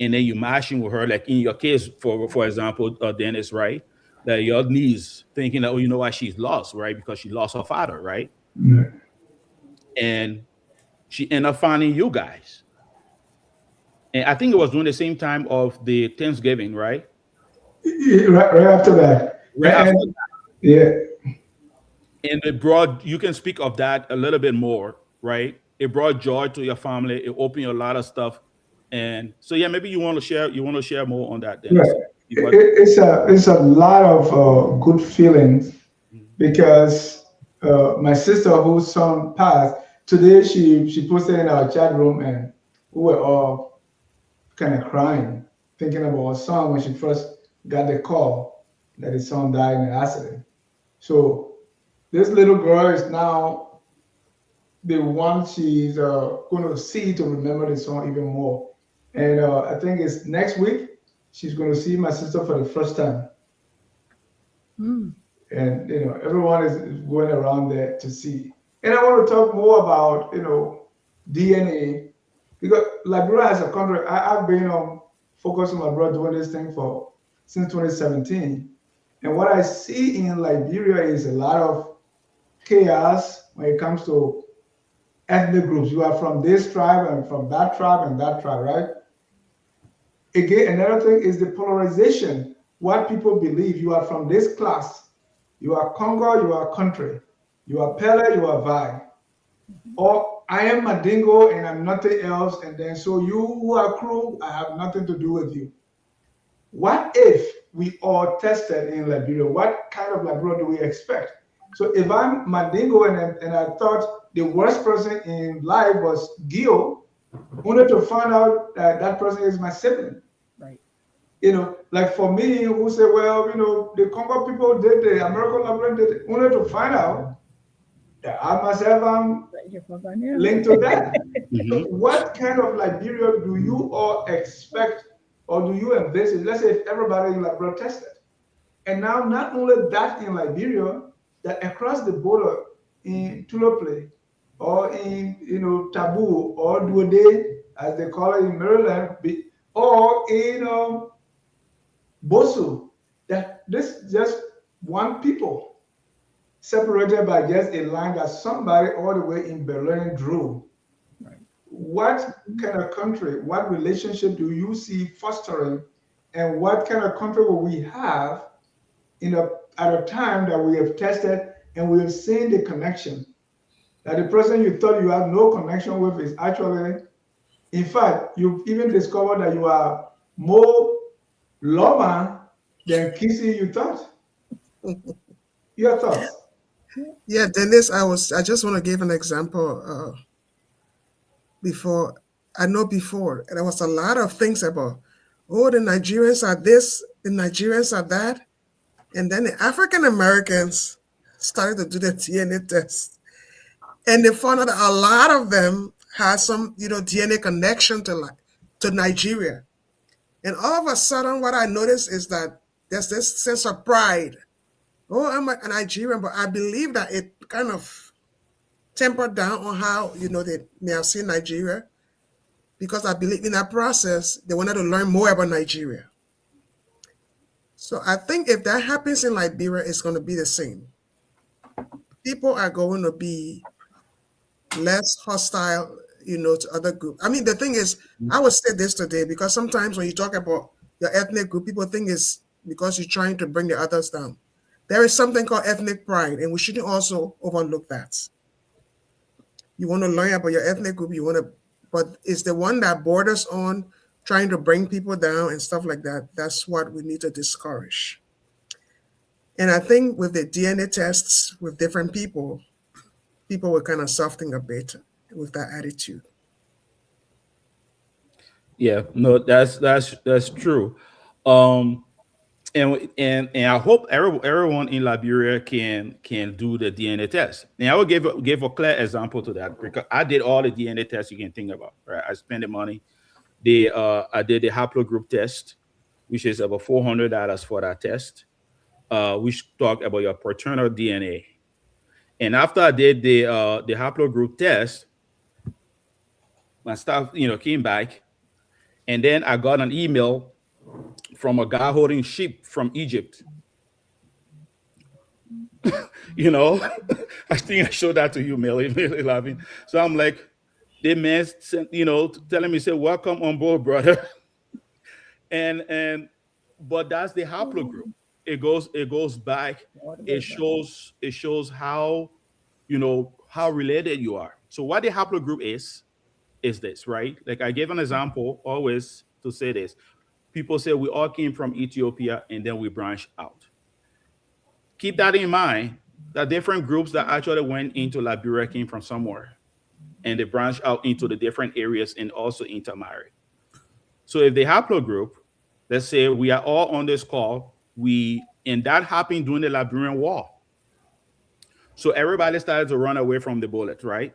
Speaker 3: and then you matching with her, like in your case, for example, Dennis, right? That your niece thinking that, oh, you know what, she's lost, right? Because she lost her father, right? And she ended up finding you guys. And I think it was during the same time of the Thanksgiving, right?
Speaker 2: Right after that.
Speaker 3: Right after
Speaker 2: And yeah,
Speaker 3: and it brought, you can speak of that a little bit more, right? It brought joy to your family, it opened a lot of stuff. And so yeah, maybe you want to share more on that,
Speaker 2: right.
Speaker 3: Dennis.
Speaker 2: It's a lot of good feelings
Speaker 3: Mhm.
Speaker 2: because my sister whose son passed today, she posted in our chat room, and we were all kind of crying, thinking about her son when she first got the call that his son died in an accident. So this little girl is now the one she's going to see to remember the song even more. And I think it's next week she's going to see my sister for the first time.
Speaker 4: Mm.
Speaker 2: And everyone is going around there to see. And I want to talk more about DNA because Liberia has a country. I've been focused on my brother doing this thing for since 2017. And what I see in Liberia is a lot of chaos when it comes to ethnic groups. You are from this tribe and from that tribe and that tribe, right? Again, another thing is the polarization. What people believe, you are from this class, you are Congo, you are country. You are Pele, you are Vi. Or I am Madingo and I'm nothing else, and then so you who are crew, I have nothing to do with you. What if we all tested in Liberia? What kind of Liberia do we expect? So if I'm Madingo and I thought the worst person in life was Gio, only to find out that that person is my sibling.
Speaker 6: Right.
Speaker 2: Like for me, who say, well, the Congo people did the American Liberian did it, only to find out that I myself am
Speaker 6: Thank you for going there.
Speaker 2: linked to that. So
Speaker 3: Mhm.
Speaker 2: what kind of Liberia do you all expect or do you envisage? Let's say if everybody in Liberia tested. And now not only that in Liberia, that across the border in Tulople or in Taboo or Duode, as they call it in Maryland, or in Bosu, that this just one people separated by just a line that somebody all the way in Berlin drew.
Speaker 6: Right.
Speaker 2: What kind of country, what relationship do you see fostering, and what kind of country will we have at a time that we have tested and we have seen the connection? That the person you thought you had no connection with is actually, in fact, you've even discovered that you are more Loma than Kissy you thought. Your thoughts?
Speaker 5: Yeah, Dennis, I just want to give an example. Before, I know before, there was a lot of things about, oh, the Nigerians are this, the Nigerians are that. And then the African Americans started to do the DNA test. And they found out that a lot of them had some, DNA connection to Nigeria. And all of a sudden, what I noticed is that there's this sense of pride. Oh, I'm a Nigerian, but I believe that it kind of tempered down on how, they may have seen Nigeria, because I believe in that process, they wanted to learn more about Nigeria. So I think if that happens in Liberia, it's going to be the same. People are going to be less hostile, to other groups. I mean, the thing is, I would say this today, because sometimes when you talk about your ethnic group, people think it's because you're trying to bring the others down. There is something called ethnic pride, and we shouldn't also overlook that. You want to learn about your ethnic group, but it's the one that borders on trying to bring people down and stuff like that. That's what we need to discourage. And I think with the DNA tests with different people will kind of soften a bit with that attitude.
Speaker 3: Yeah, no, that's true. Um, and I hope everyone in Liberia can do the DNA test. And I will give a clear example to that, because I did all the DNA tests you can think about. Right, I spent the money. I did the haplogroup test, which is about $400 for that test. Which talk about your paternal DNA. And after I did the haplogroup test, my stuff came back, and then I got an email from a guy holding sheep from Egypt. you know, I think I showed that to you, Millie, Millie laughing. So I'm like, the man sent, telling me, say, welcome on board, brother. and but that's the haplogroup. It goes back.
Speaker 6: All the way
Speaker 3: It
Speaker 6: back.
Speaker 3: shows how how related you are. So what the haplogroup is this, right? Like I gave an example always to say this. People say we all came from Ethiopia and then we branched out. Keep that in mind. That different groups that actually went into Liberia came from somewhere, and they branched out into the different areas and also intermarried. So if the haplogroup, let's say we are all on this call, and that happened during the Liberian War. So everybody started to run away from the bullets, right?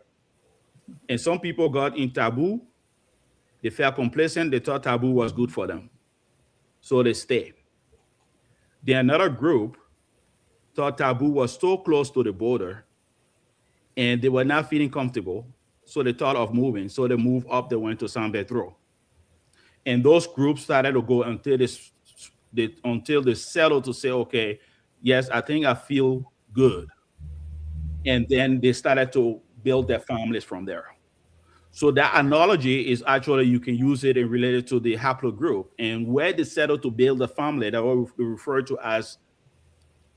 Speaker 3: And some people got in taboo. They felt complacent. They thought taboo was good for them. So they stayed. Then another group thought taboo was so close to the border and they were not feeling comfortable. So they thought of moving. So they moved up, they went to San Pedro. And those groups started to go until they settled to say, okay, yes, I think I feel good. And then they started to build their families from there. So that analogy is actually you can use it and relate it to the haplogroup. And where they settle to build a family, that what we refer to as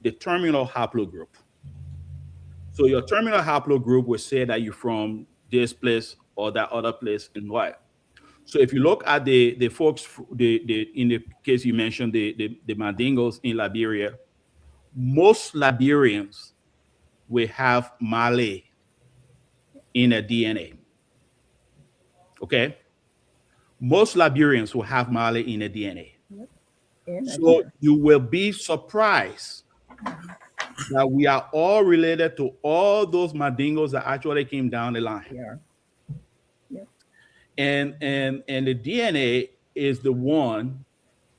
Speaker 3: the terminal haplogroup. So your terminal haplogroup will say that you're from this place or that other place in white. So if you look at the folks, the in the case you mentioned, the Mandingos in Liberia, most Liberians will have Malay in their DNA. Okay? Most Liberians will have Malay in their DNA.
Speaker 6: Yep. And
Speaker 3: So
Speaker 6: Nigeria.
Speaker 3: you will be surprised that we are all related to all those Mandingos that actually came down the line.
Speaker 6: Yeah. Yep.
Speaker 3: And the DNA is the one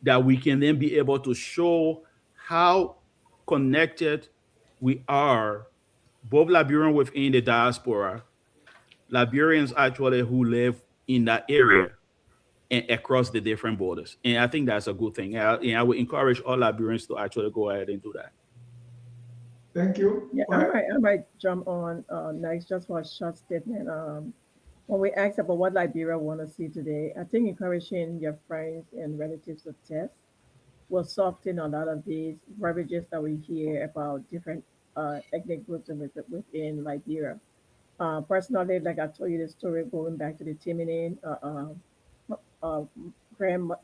Speaker 3: that we can then be able to show how connected we are, both Liberian within the diaspora, Liberians actually who live in that area and across the different borders. And I think that's a good thing. And I would encourage all Liberians to actually go ahead and do that.
Speaker 2: Thank you.
Speaker 6: Yeah, I might jump on next just for a short statement. When we ask about what Liberia want to see today, I think encouraging your friends and relatives to test will soften a lot of these verbiages that we hear about different ethnic groups within Liberia. Personally, like I told you the story going back to the Timinin, uh,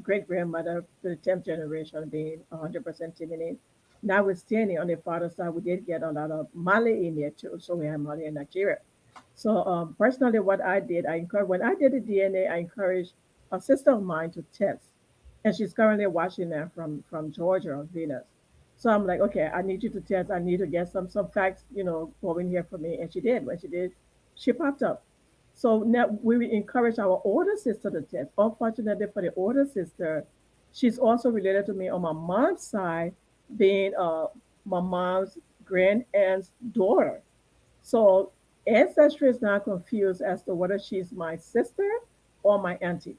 Speaker 6: great grandmother to the 10th generation being 100% Timinin. Notwithstanding, on the father's side, we did get a lot of Malay in there too. So we have Malay in Nigeria. So personally, what I did, I encouraged when I did the DNA, I encouraged a sister of mine to test, and she's currently watching that from Georgia or Venus. So I'm like, okay, I need you to test. I need to get some facts, going here for me. And she did. When she did, she popped up. So now we encourage our older sister to test. Unfortunately for the older sister, she's also related to me on my mom's side, being my mom's grand aunt's daughter. So ancestry is now confused as to whether she's my sister or my auntie.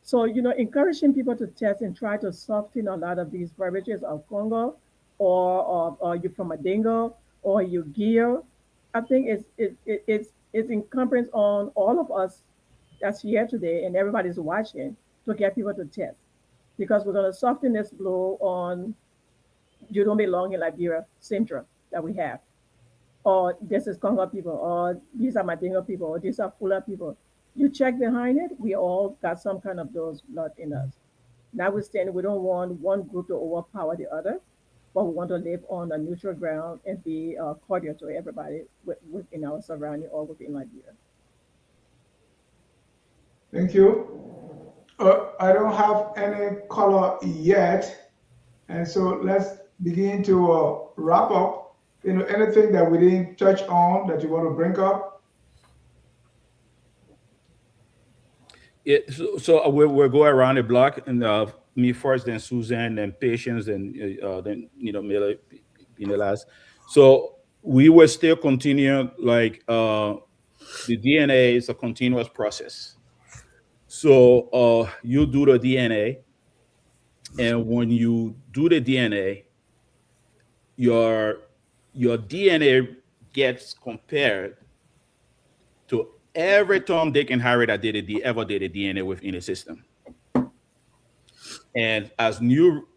Speaker 6: So, encouraging people to test and try to soften a lot of these verbiages of Congo or you from a dingo or you gear, I think it's incumbent on all of us that's here today and everybody's watching to get people to test because we're going to soften this blow on you don't belong in Liberia syndrome that we have or this is Congo people, or these are Madinga people, or these are Fula people. You check behind it, we all got some kind of those blood in us. Notwithstanding, we don't want one group to overpower the other, but we want to live on a neutral ground and be cordial to everybody within our surrounding or within Liberia.
Speaker 2: Thank you. I don't have any color yet, and so let's begin to wrap up. Anything that we didn't touch on that you want to bring up?
Speaker 3: Yeah, so we'll go around the block, and me first, then Suzanne, then Patience, and then Miller, last. So we will still continue the DNA is a continuous process. So you do the DNA, and when you do the DNA, your DNA gets compared to every Tom, Dick, and Harry that ever did a DNA within the system. And as new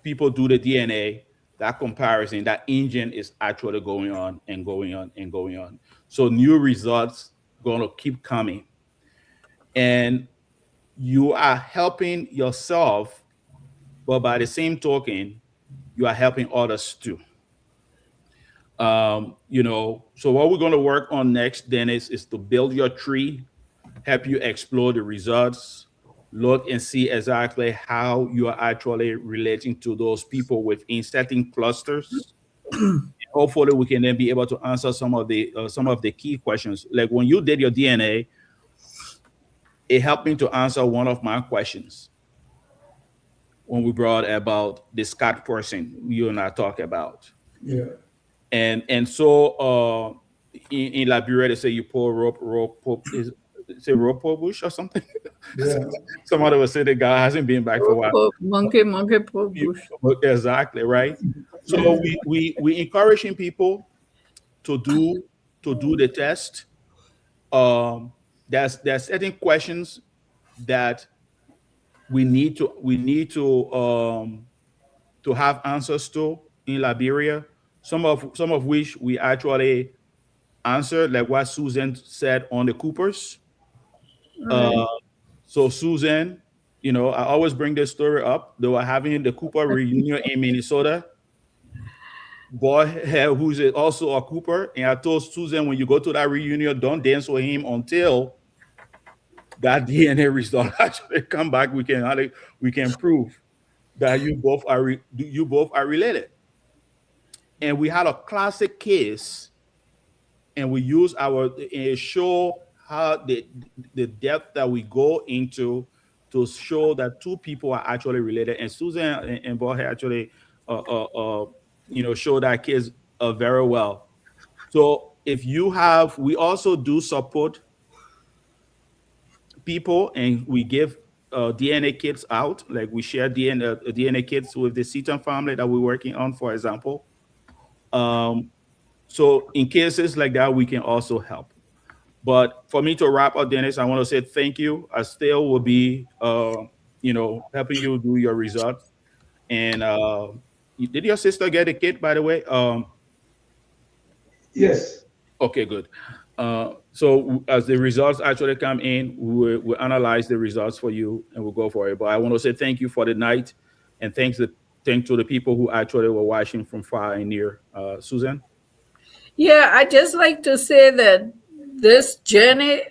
Speaker 3: people do the DNA, that comparison, that engine is actually going on and going on and going on. So new results going to keep coming. And you are helping yourself, but by the same token, you are helping others too. So what we're going to work on next, Dennis, is to build your tree, help you explore the results, look and see exactly how you are actually relating to those people within certain clusters. Hopefully, we can then be able to answer some of the key questions. Like when you did your DNA, it helped me to answer one of my questions when we brought about the Scott person you and I talked about.
Speaker 2: Yeah.
Speaker 3: And so in Liberia, they say you pull rope is say rope pull bush or something.
Speaker 2: Yeah.
Speaker 3: Somebody would say the guy hasn't been back for a while.
Speaker 4: Monkey pull bush.
Speaker 3: Exactly, right. So we encouraging people to do the test. There's certain questions that we need to have answers to in Liberia. some of which we actually answered, like what Susan said on the Coopers.
Speaker 4: Right.
Speaker 3: Uh, so Susan, I always bring this story up. They were having the Cooper reunion in Minnesota. Boy, who's also a Cooper, and I told Susan, when you go to that reunion, don't dance with him until that DNA result actually come back. We can prove that you both are related. And we had a classic case, and we use our show how the depth that we go into to show that two people are actually related. And Susan and Bohe actually show that case very well. So if you have, we also do support people, and we give DNA kits out. Like we share DNA kits with the Seaton family that we're working on, for example. Um, so in cases like that, we can also help. But for me to wrap up, Dennis, I want to say thank you. I still will be, helping you do your results. And did your sister get a kit, by the way?
Speaker 2: Yes.
Speaker 3: Okay, good. So as the results actually come in, we'll analyze the results for you, and we'll go for it. But I want to say thank you for the night, and thanks to the people who actually were watching from far and near. Susan?
Speaker 4: Yeah, I just like to say that this journey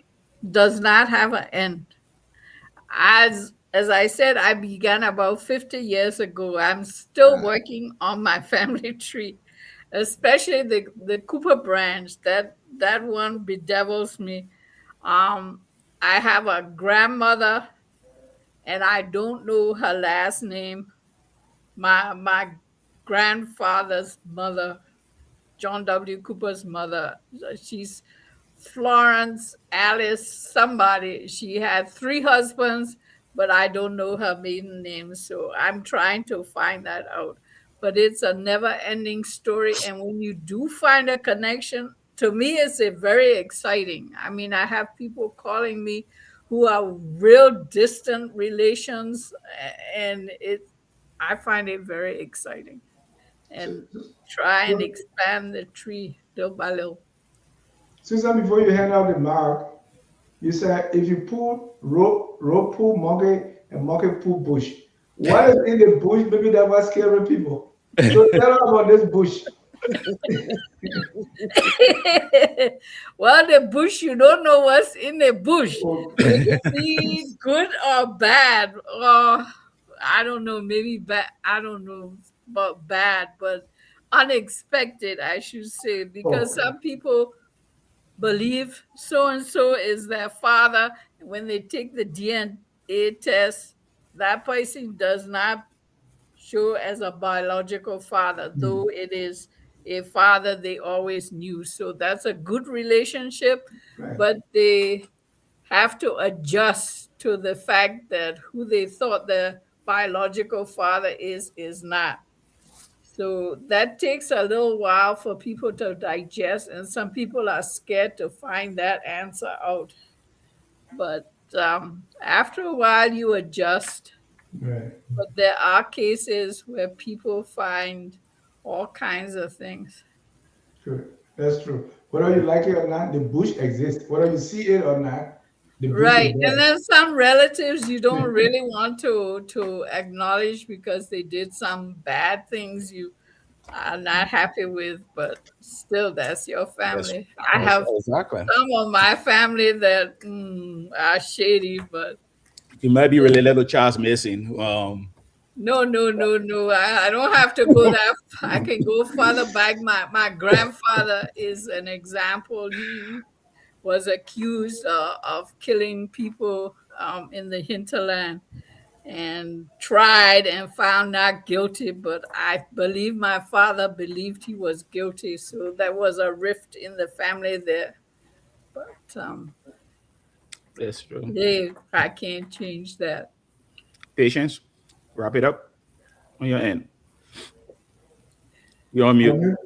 Speaker 4: does not have an end. As I said, I began about 50 years ago. I'm still working on my family tree, especially the Cooper branch. That one bedevils me. Um, I have a grandmother, and I don't know her last name. My grandfather's mother, John W. Cooper's mother. She's Florence, Alice, somebody. She had three husbands, but I don't know her maiden name. So I'm trying to find that out. But it's a never ending story. And when you do find a connection, to me, it's a very exciting. I mean, I have people calling me who are real distant relations, and I find it very exciting,
Speaker 2: So,
Speaker 4: and try and
Speaker 2: so,
Speaker 4: expand the tree little by little.
Speaker 2: Susan, before you hand out the mark, you said if you pull rope pull monkey and monkey pull bush, what is in the bush? Maybe that was scaring people. So tell us about this bush.
Speaker 4: Well, the bush, you don't know what's in the bush.
Speaker 2: Oh,
Speaker 4: It could be good or bad, or I don't know, maybe bad. I don't know about bad, but unexpected, I should say, because
Speaker 2: okay.
Speaker 4: some people believe so and so is their father. And when they take the DNA test, that person does not show as a biological father, though it is a father they always knew. So that's a good relationship,
Speaker 2: Right.
Speaker 4: but they have to adjust to the fact that who they thought the biological father is not. So that takes a little while for people to digest, and some people are scared to find that answer out. But after a while, you adjust.
Speaker 2: Right.
Speaker 4: But there are cases where people find all kinds of things.
Speaker 2: True. That's true. Whether you like it or not, the bush exists. Whether you see it or not, the bush is
Speaker 4: Right. And then some relatives you don't really want to acknowledge because they did some bad things you are not happy with, but still that's your
Speaker 3: Yes,
Speaker 4: family. I have
Speaker 3: exactly.
Speaker 4: some of my family that are shady, but
Speaker 3: It might be related to Charles Mason.
Speaker 4: no, no, no, no. I don't have to go that I can go further back. My grandfather is an example. He was accused of killing people in the hinterland and tried and found not guilty. But I believe my father believed he was guilty. So there was a rift in the family there. But
Speaker 3: That's true.
Speaker 4: I can't change that.
Speaker 3: Patience. Wrap it up on your end. You're on mute.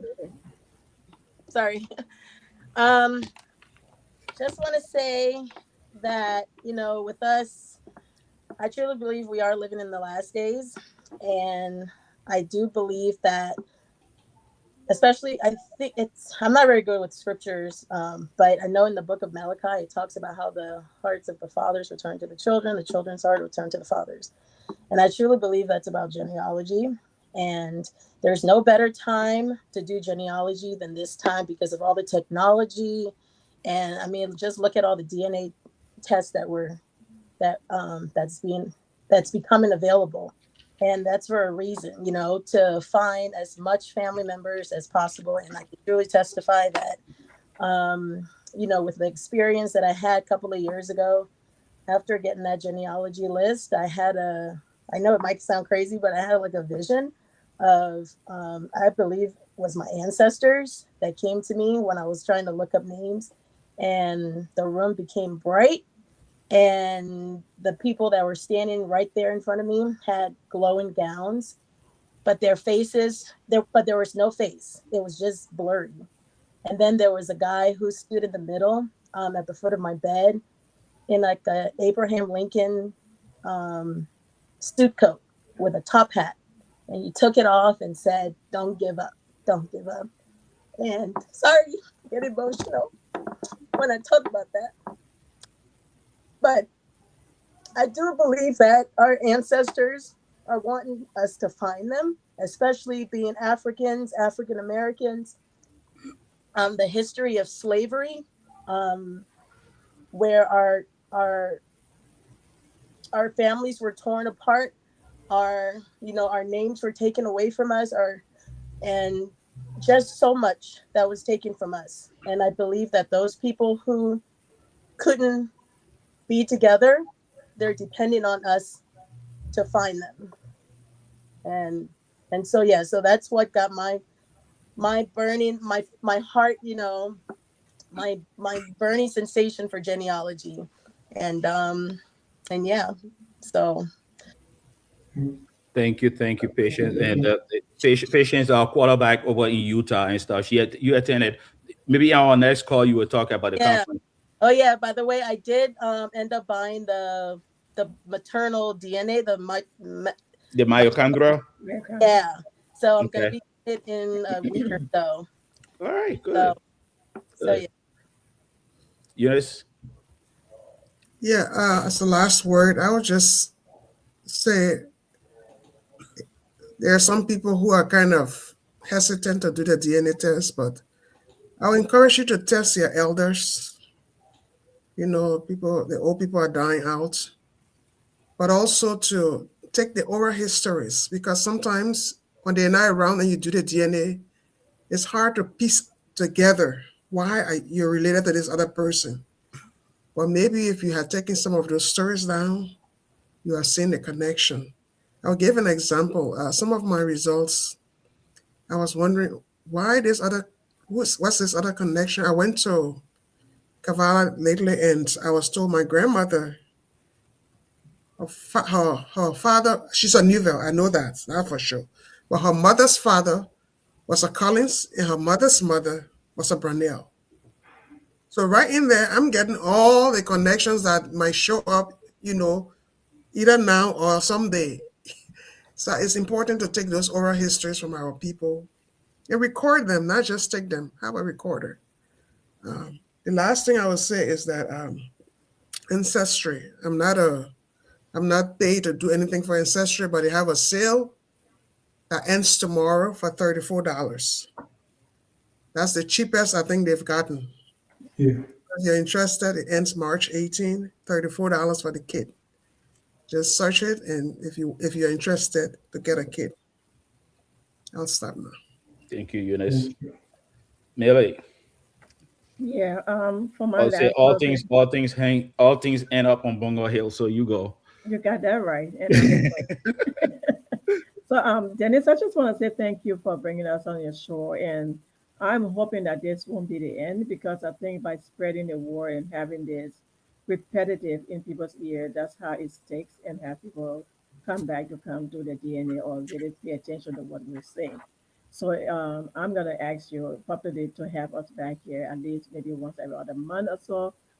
Speaker 7: Sorry. Just want to say that, with us, I truly believe we are living in the last days. And I do believe that especially I think I'm not very good with scriptures, but I know in the book of Malachi it talks about how the hearts of the fathers return to the children's heart return to the fathers. And I truly believe that's about genealogy. And there's no better time to do genealogy than this time because of all the technology. And I mean, just look at all the DNA tests that's becoming available. And that's for a reason, to find as much family members as possible. And I can truly testify that, with the experience that I had a couple of years ago, after getting that genealogy list, I know it might sound crazy, but I had like a vision of, I believe was my ancestors that came to me when I was trying to look up names, and the room became bright. And the people that were standing right there in front of me had glowing gowns, but but there was no face. It was just blurry. And then there was a guy who stood in the middle, at the foot of my bed, in like a Abraham Lincoln suit coat with a top hat. And he took it off and said, "Don't give up. Don't give up." And sorry, get emotional when I talk about that. But I do believe that our ancestors are wanting us to find them, especially being Africans, African Americans. The history of slavery, where our families were torn apart, our names were taken away from us, and just so much that was taken from us. And I believe that those people who couldn't be together, they're depending on us to find them. And so yeah, so that's what got my burning my heart, my burning sensation for genealogy. And yeah, so
Speaker 3: Thank you, Patience. And Patience, our quarterback over in Utah and stuff. You attended. Maybe on our next call, you will talk about the
Speaker 7: yeah.
Speaker 3: conference.
Speaker 7: Oh yeah, by the way, I did end up buying the maternal DNA,
Speaker 3: The mitochondria.
Speaker 7: yeah. So I'm gonna
Speaker 3: Okay.
Speaker 7: be it in a week or so.
Speaker 3: All right.
Speaker 7: So
Speaker 3: Good.
Speaker 7: so
Speaker 3: Good.
Speaker 7: yeah.
Speaker 3: Yes.
Speaker 5: Yeah, as the last word, I would just say there are some people who are kind of hesitant to do the DNA test, but I would encourage you to test your elders. The old people are dying out, but also to take the oral histories because sometimes when they're not around and you do the DNA, it's hard to piece together you're related to this other person. But maybe if you had taken some of those stories down, you are seeing the connection. I'll give an example. Some of my results, I was wondering what's this other connection? I went to Kavala lately and I was told my grandmother, her father, she's a Newville, I know that, not for sure. But her mother's father was a Collins and her mother's mother was a Brunel. So right in there, I'm getting all the connections that might show up, either now or someday. So it's important to take those oral histories from our people and record them, not just take them. Have a recorder. The last thing I would say is that ancestry. I'm not paid to do anything for ancestry, but they have a sale that ends tomorrow for $34. That's the cheapest I think they've gotten.
Speaker 2: Yeah.
Speaker 5: If you're interested, it ends March 18, $34 for the kit. Just search it, and if you're interested to get a kit, I'll stop now.
Speaker 3: Thank you, Eunice.
Speaker 2: Thank you.
Speaker 3: Melly.
Speaker 6: Yeah. For my
Speaker 3: I'll say
Speaker 6: last closing,
Speaker 3: all things end up on Bungo Hill. So you go.
Speaker 6: you got that right, and I'm agree. So, Dennis, I just want to say thank you for bringing us on your show, and I'm hoping that this won't be the end because I think by spreading the word and having this repetitive in people's ear, that's how it sticks and have people come back to come do the DNA or really pay attention to what we're saying. So, I'm gonna ask you probably to have us back here at least maybe once every other month or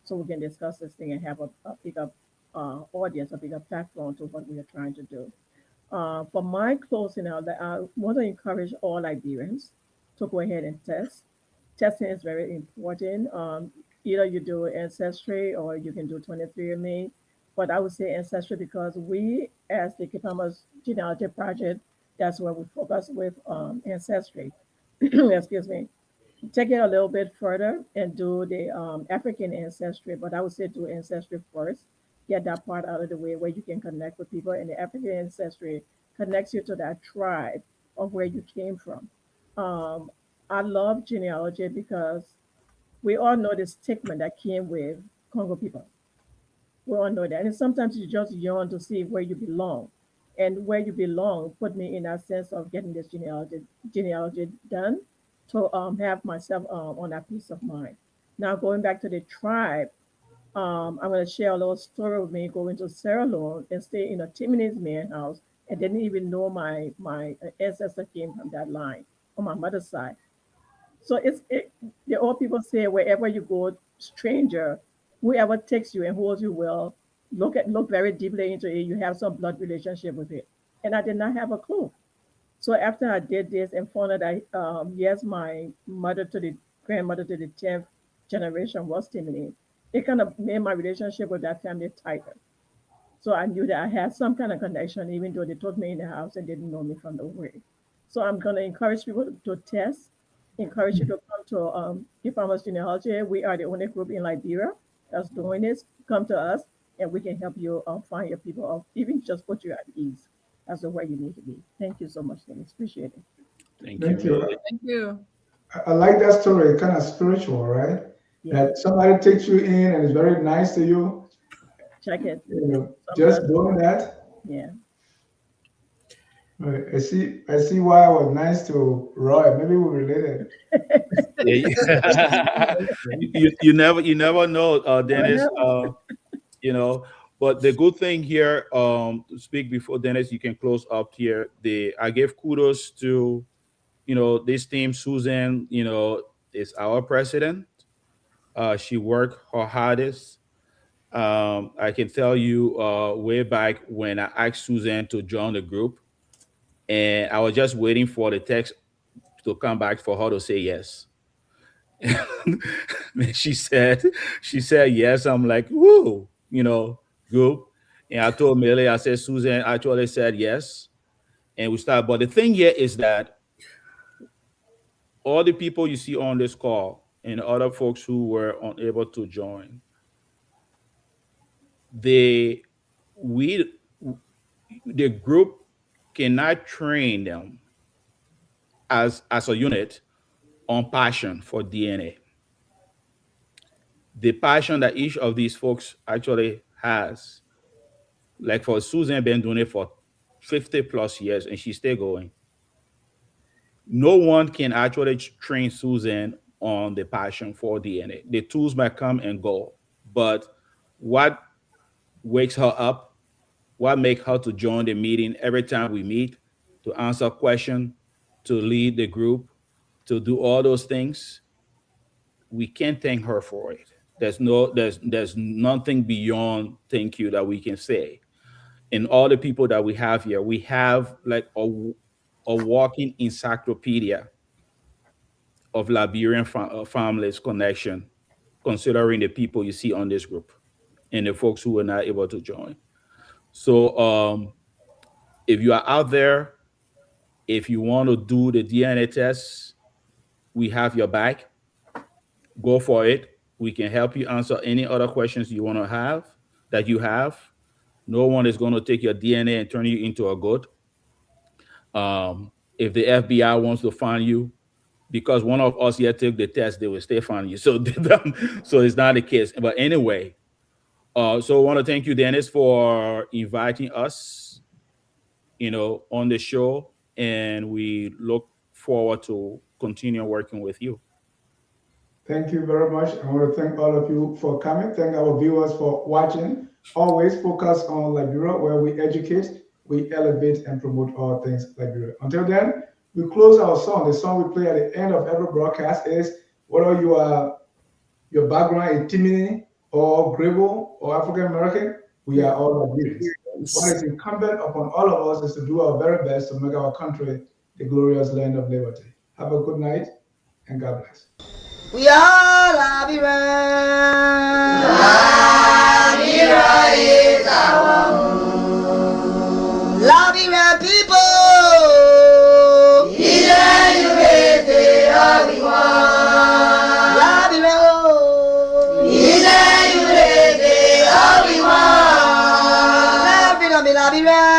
Speaker 6: so we can discuss this thing and have a bigger audience, a bigger platform to what we are trying to do. For my closing out, I want to encourage all Liberians. to go ahead and test. Testing is very important. Either you do Ancestry or you can do 23andMe. But I would say Ancestry because we, as the Palmas Genealogy Project, that's where we focus with Ancestry. Excuse me. Take it a little bit further and do the African ancestry, but I would say do ancestry first. Get that part out of the way where you can connect with people, and the African ancestry connects you to that tribe of where you came from. Um, I love genealogy because we all know the stigma that came with Congo people. We all know that. And sometimes you just yearn to see where you belong. And where you belong put me in that sense of getting this genealogy done to have myself on that peace of mind. Now going back to the tribe, I'm going to share a little story with me going to Sierra Leone and stay in a Timonese man house and didn't even know my ancestor came from that line on my mother's side. So the old people say wherever you go, stranger, whoever takes you and holds you well, look very deeply into it. You have some blood relationship with it, and I did not have a clue. So after I did this and found out that yes, my mother to the grandmother to the 10th generation was Timini, it kind of made my relationship with that family tighter. So I knew that I had some kind of connection, even though they took me in the house and didn't know me from the way. So I'm going to encourage people to test, encourage you to come to Give Farmers Genealogy. We are the only group in Liberia that's doing this. Come to us and we can help you find your people, or even just put you at ease. That's the way you need to be. Thank you so much, Dennis. Appreciate it.
Speaker 3: Thank you,
Speaker 2: Thank you.
Speaker 3: Millie.
Speaker 4: Thank you.
Speaker 2: I like that story, kind of spiritual, right?
Speaker 6: Yeah,
Speaker 2: That somebody takes you in and is very nice to you,
Speaker 6: check it. Some
Speaker 2: just
Speaker 6: blood.
Speaker 2: doing that.
Speaker 6: Yeah.
Speaker 2: Right. I see why I was nice to Roy. Maybe we related.
Speaker 3: Yeah, you never know,
Speaker 6: I
Speaker 3: Dennis.
Speaker 6: know.
Speaker 3: You know, but the good thing here, to speak before Dennis, you can close up here. The I gave kudos to this team. Susan, is our president. She worked her hardest. I can tell you, way back when I asked Susan to join the group, and I was just waiting for the text to come back for her to say yes. And she said yes. I'm like, woo, good. And I told Millie, I said Susan actually said yes, and we started. But the thing here is that all the people you see on this call and other folks who were unable to join, they we the group cannot train them as a unit on passion for DNA. The passion that each of these folks actually has, like for Susan, been doing it for 50 plus years and she's still going. No one can actually train Susan on the passion for DNA. The tools might come and go, but what wakes her up, what makes her to join the meeting every time we meet, to answer questions, to lead the group, to do all those things, we can't thank her for it. There's nothing beyond thank you that we can say. And all the people that we have here, we have like a walking encyclopedia of Liberian families connection, considering the people you see on this group and the folks who were not able to join. So if you are out there, if you want to do the DNA test, we have your back. Go for it. We can help you answer any other questions you want to have that you have. No one is going to take your DNA and turn you into a goat. If the FBI wants to find you, because one of us here took the test, they will stay find you. So, so it's not the case. But anyway, so I want to thank you, Dennis, for inviting us, on the show, and we look forward to continue working with you.
Speaker 2: Thank you very much. I want to thank all of you for coming. Thank our viewers for watching. Always focus on Liberia, where we educate, we elevate, and promote all things Liberia. Until then, we close our song. The song we play at the end of every broadcast is whether you are your background is Timini or Grebo or African American, we are all Liberians. What is incumbent upon all of us is to do our very best to make our country the glorious land of liberty. Have a good night, and God bless.
Speaker 8: We are Labira. Labira is our home. Labira people. Labira.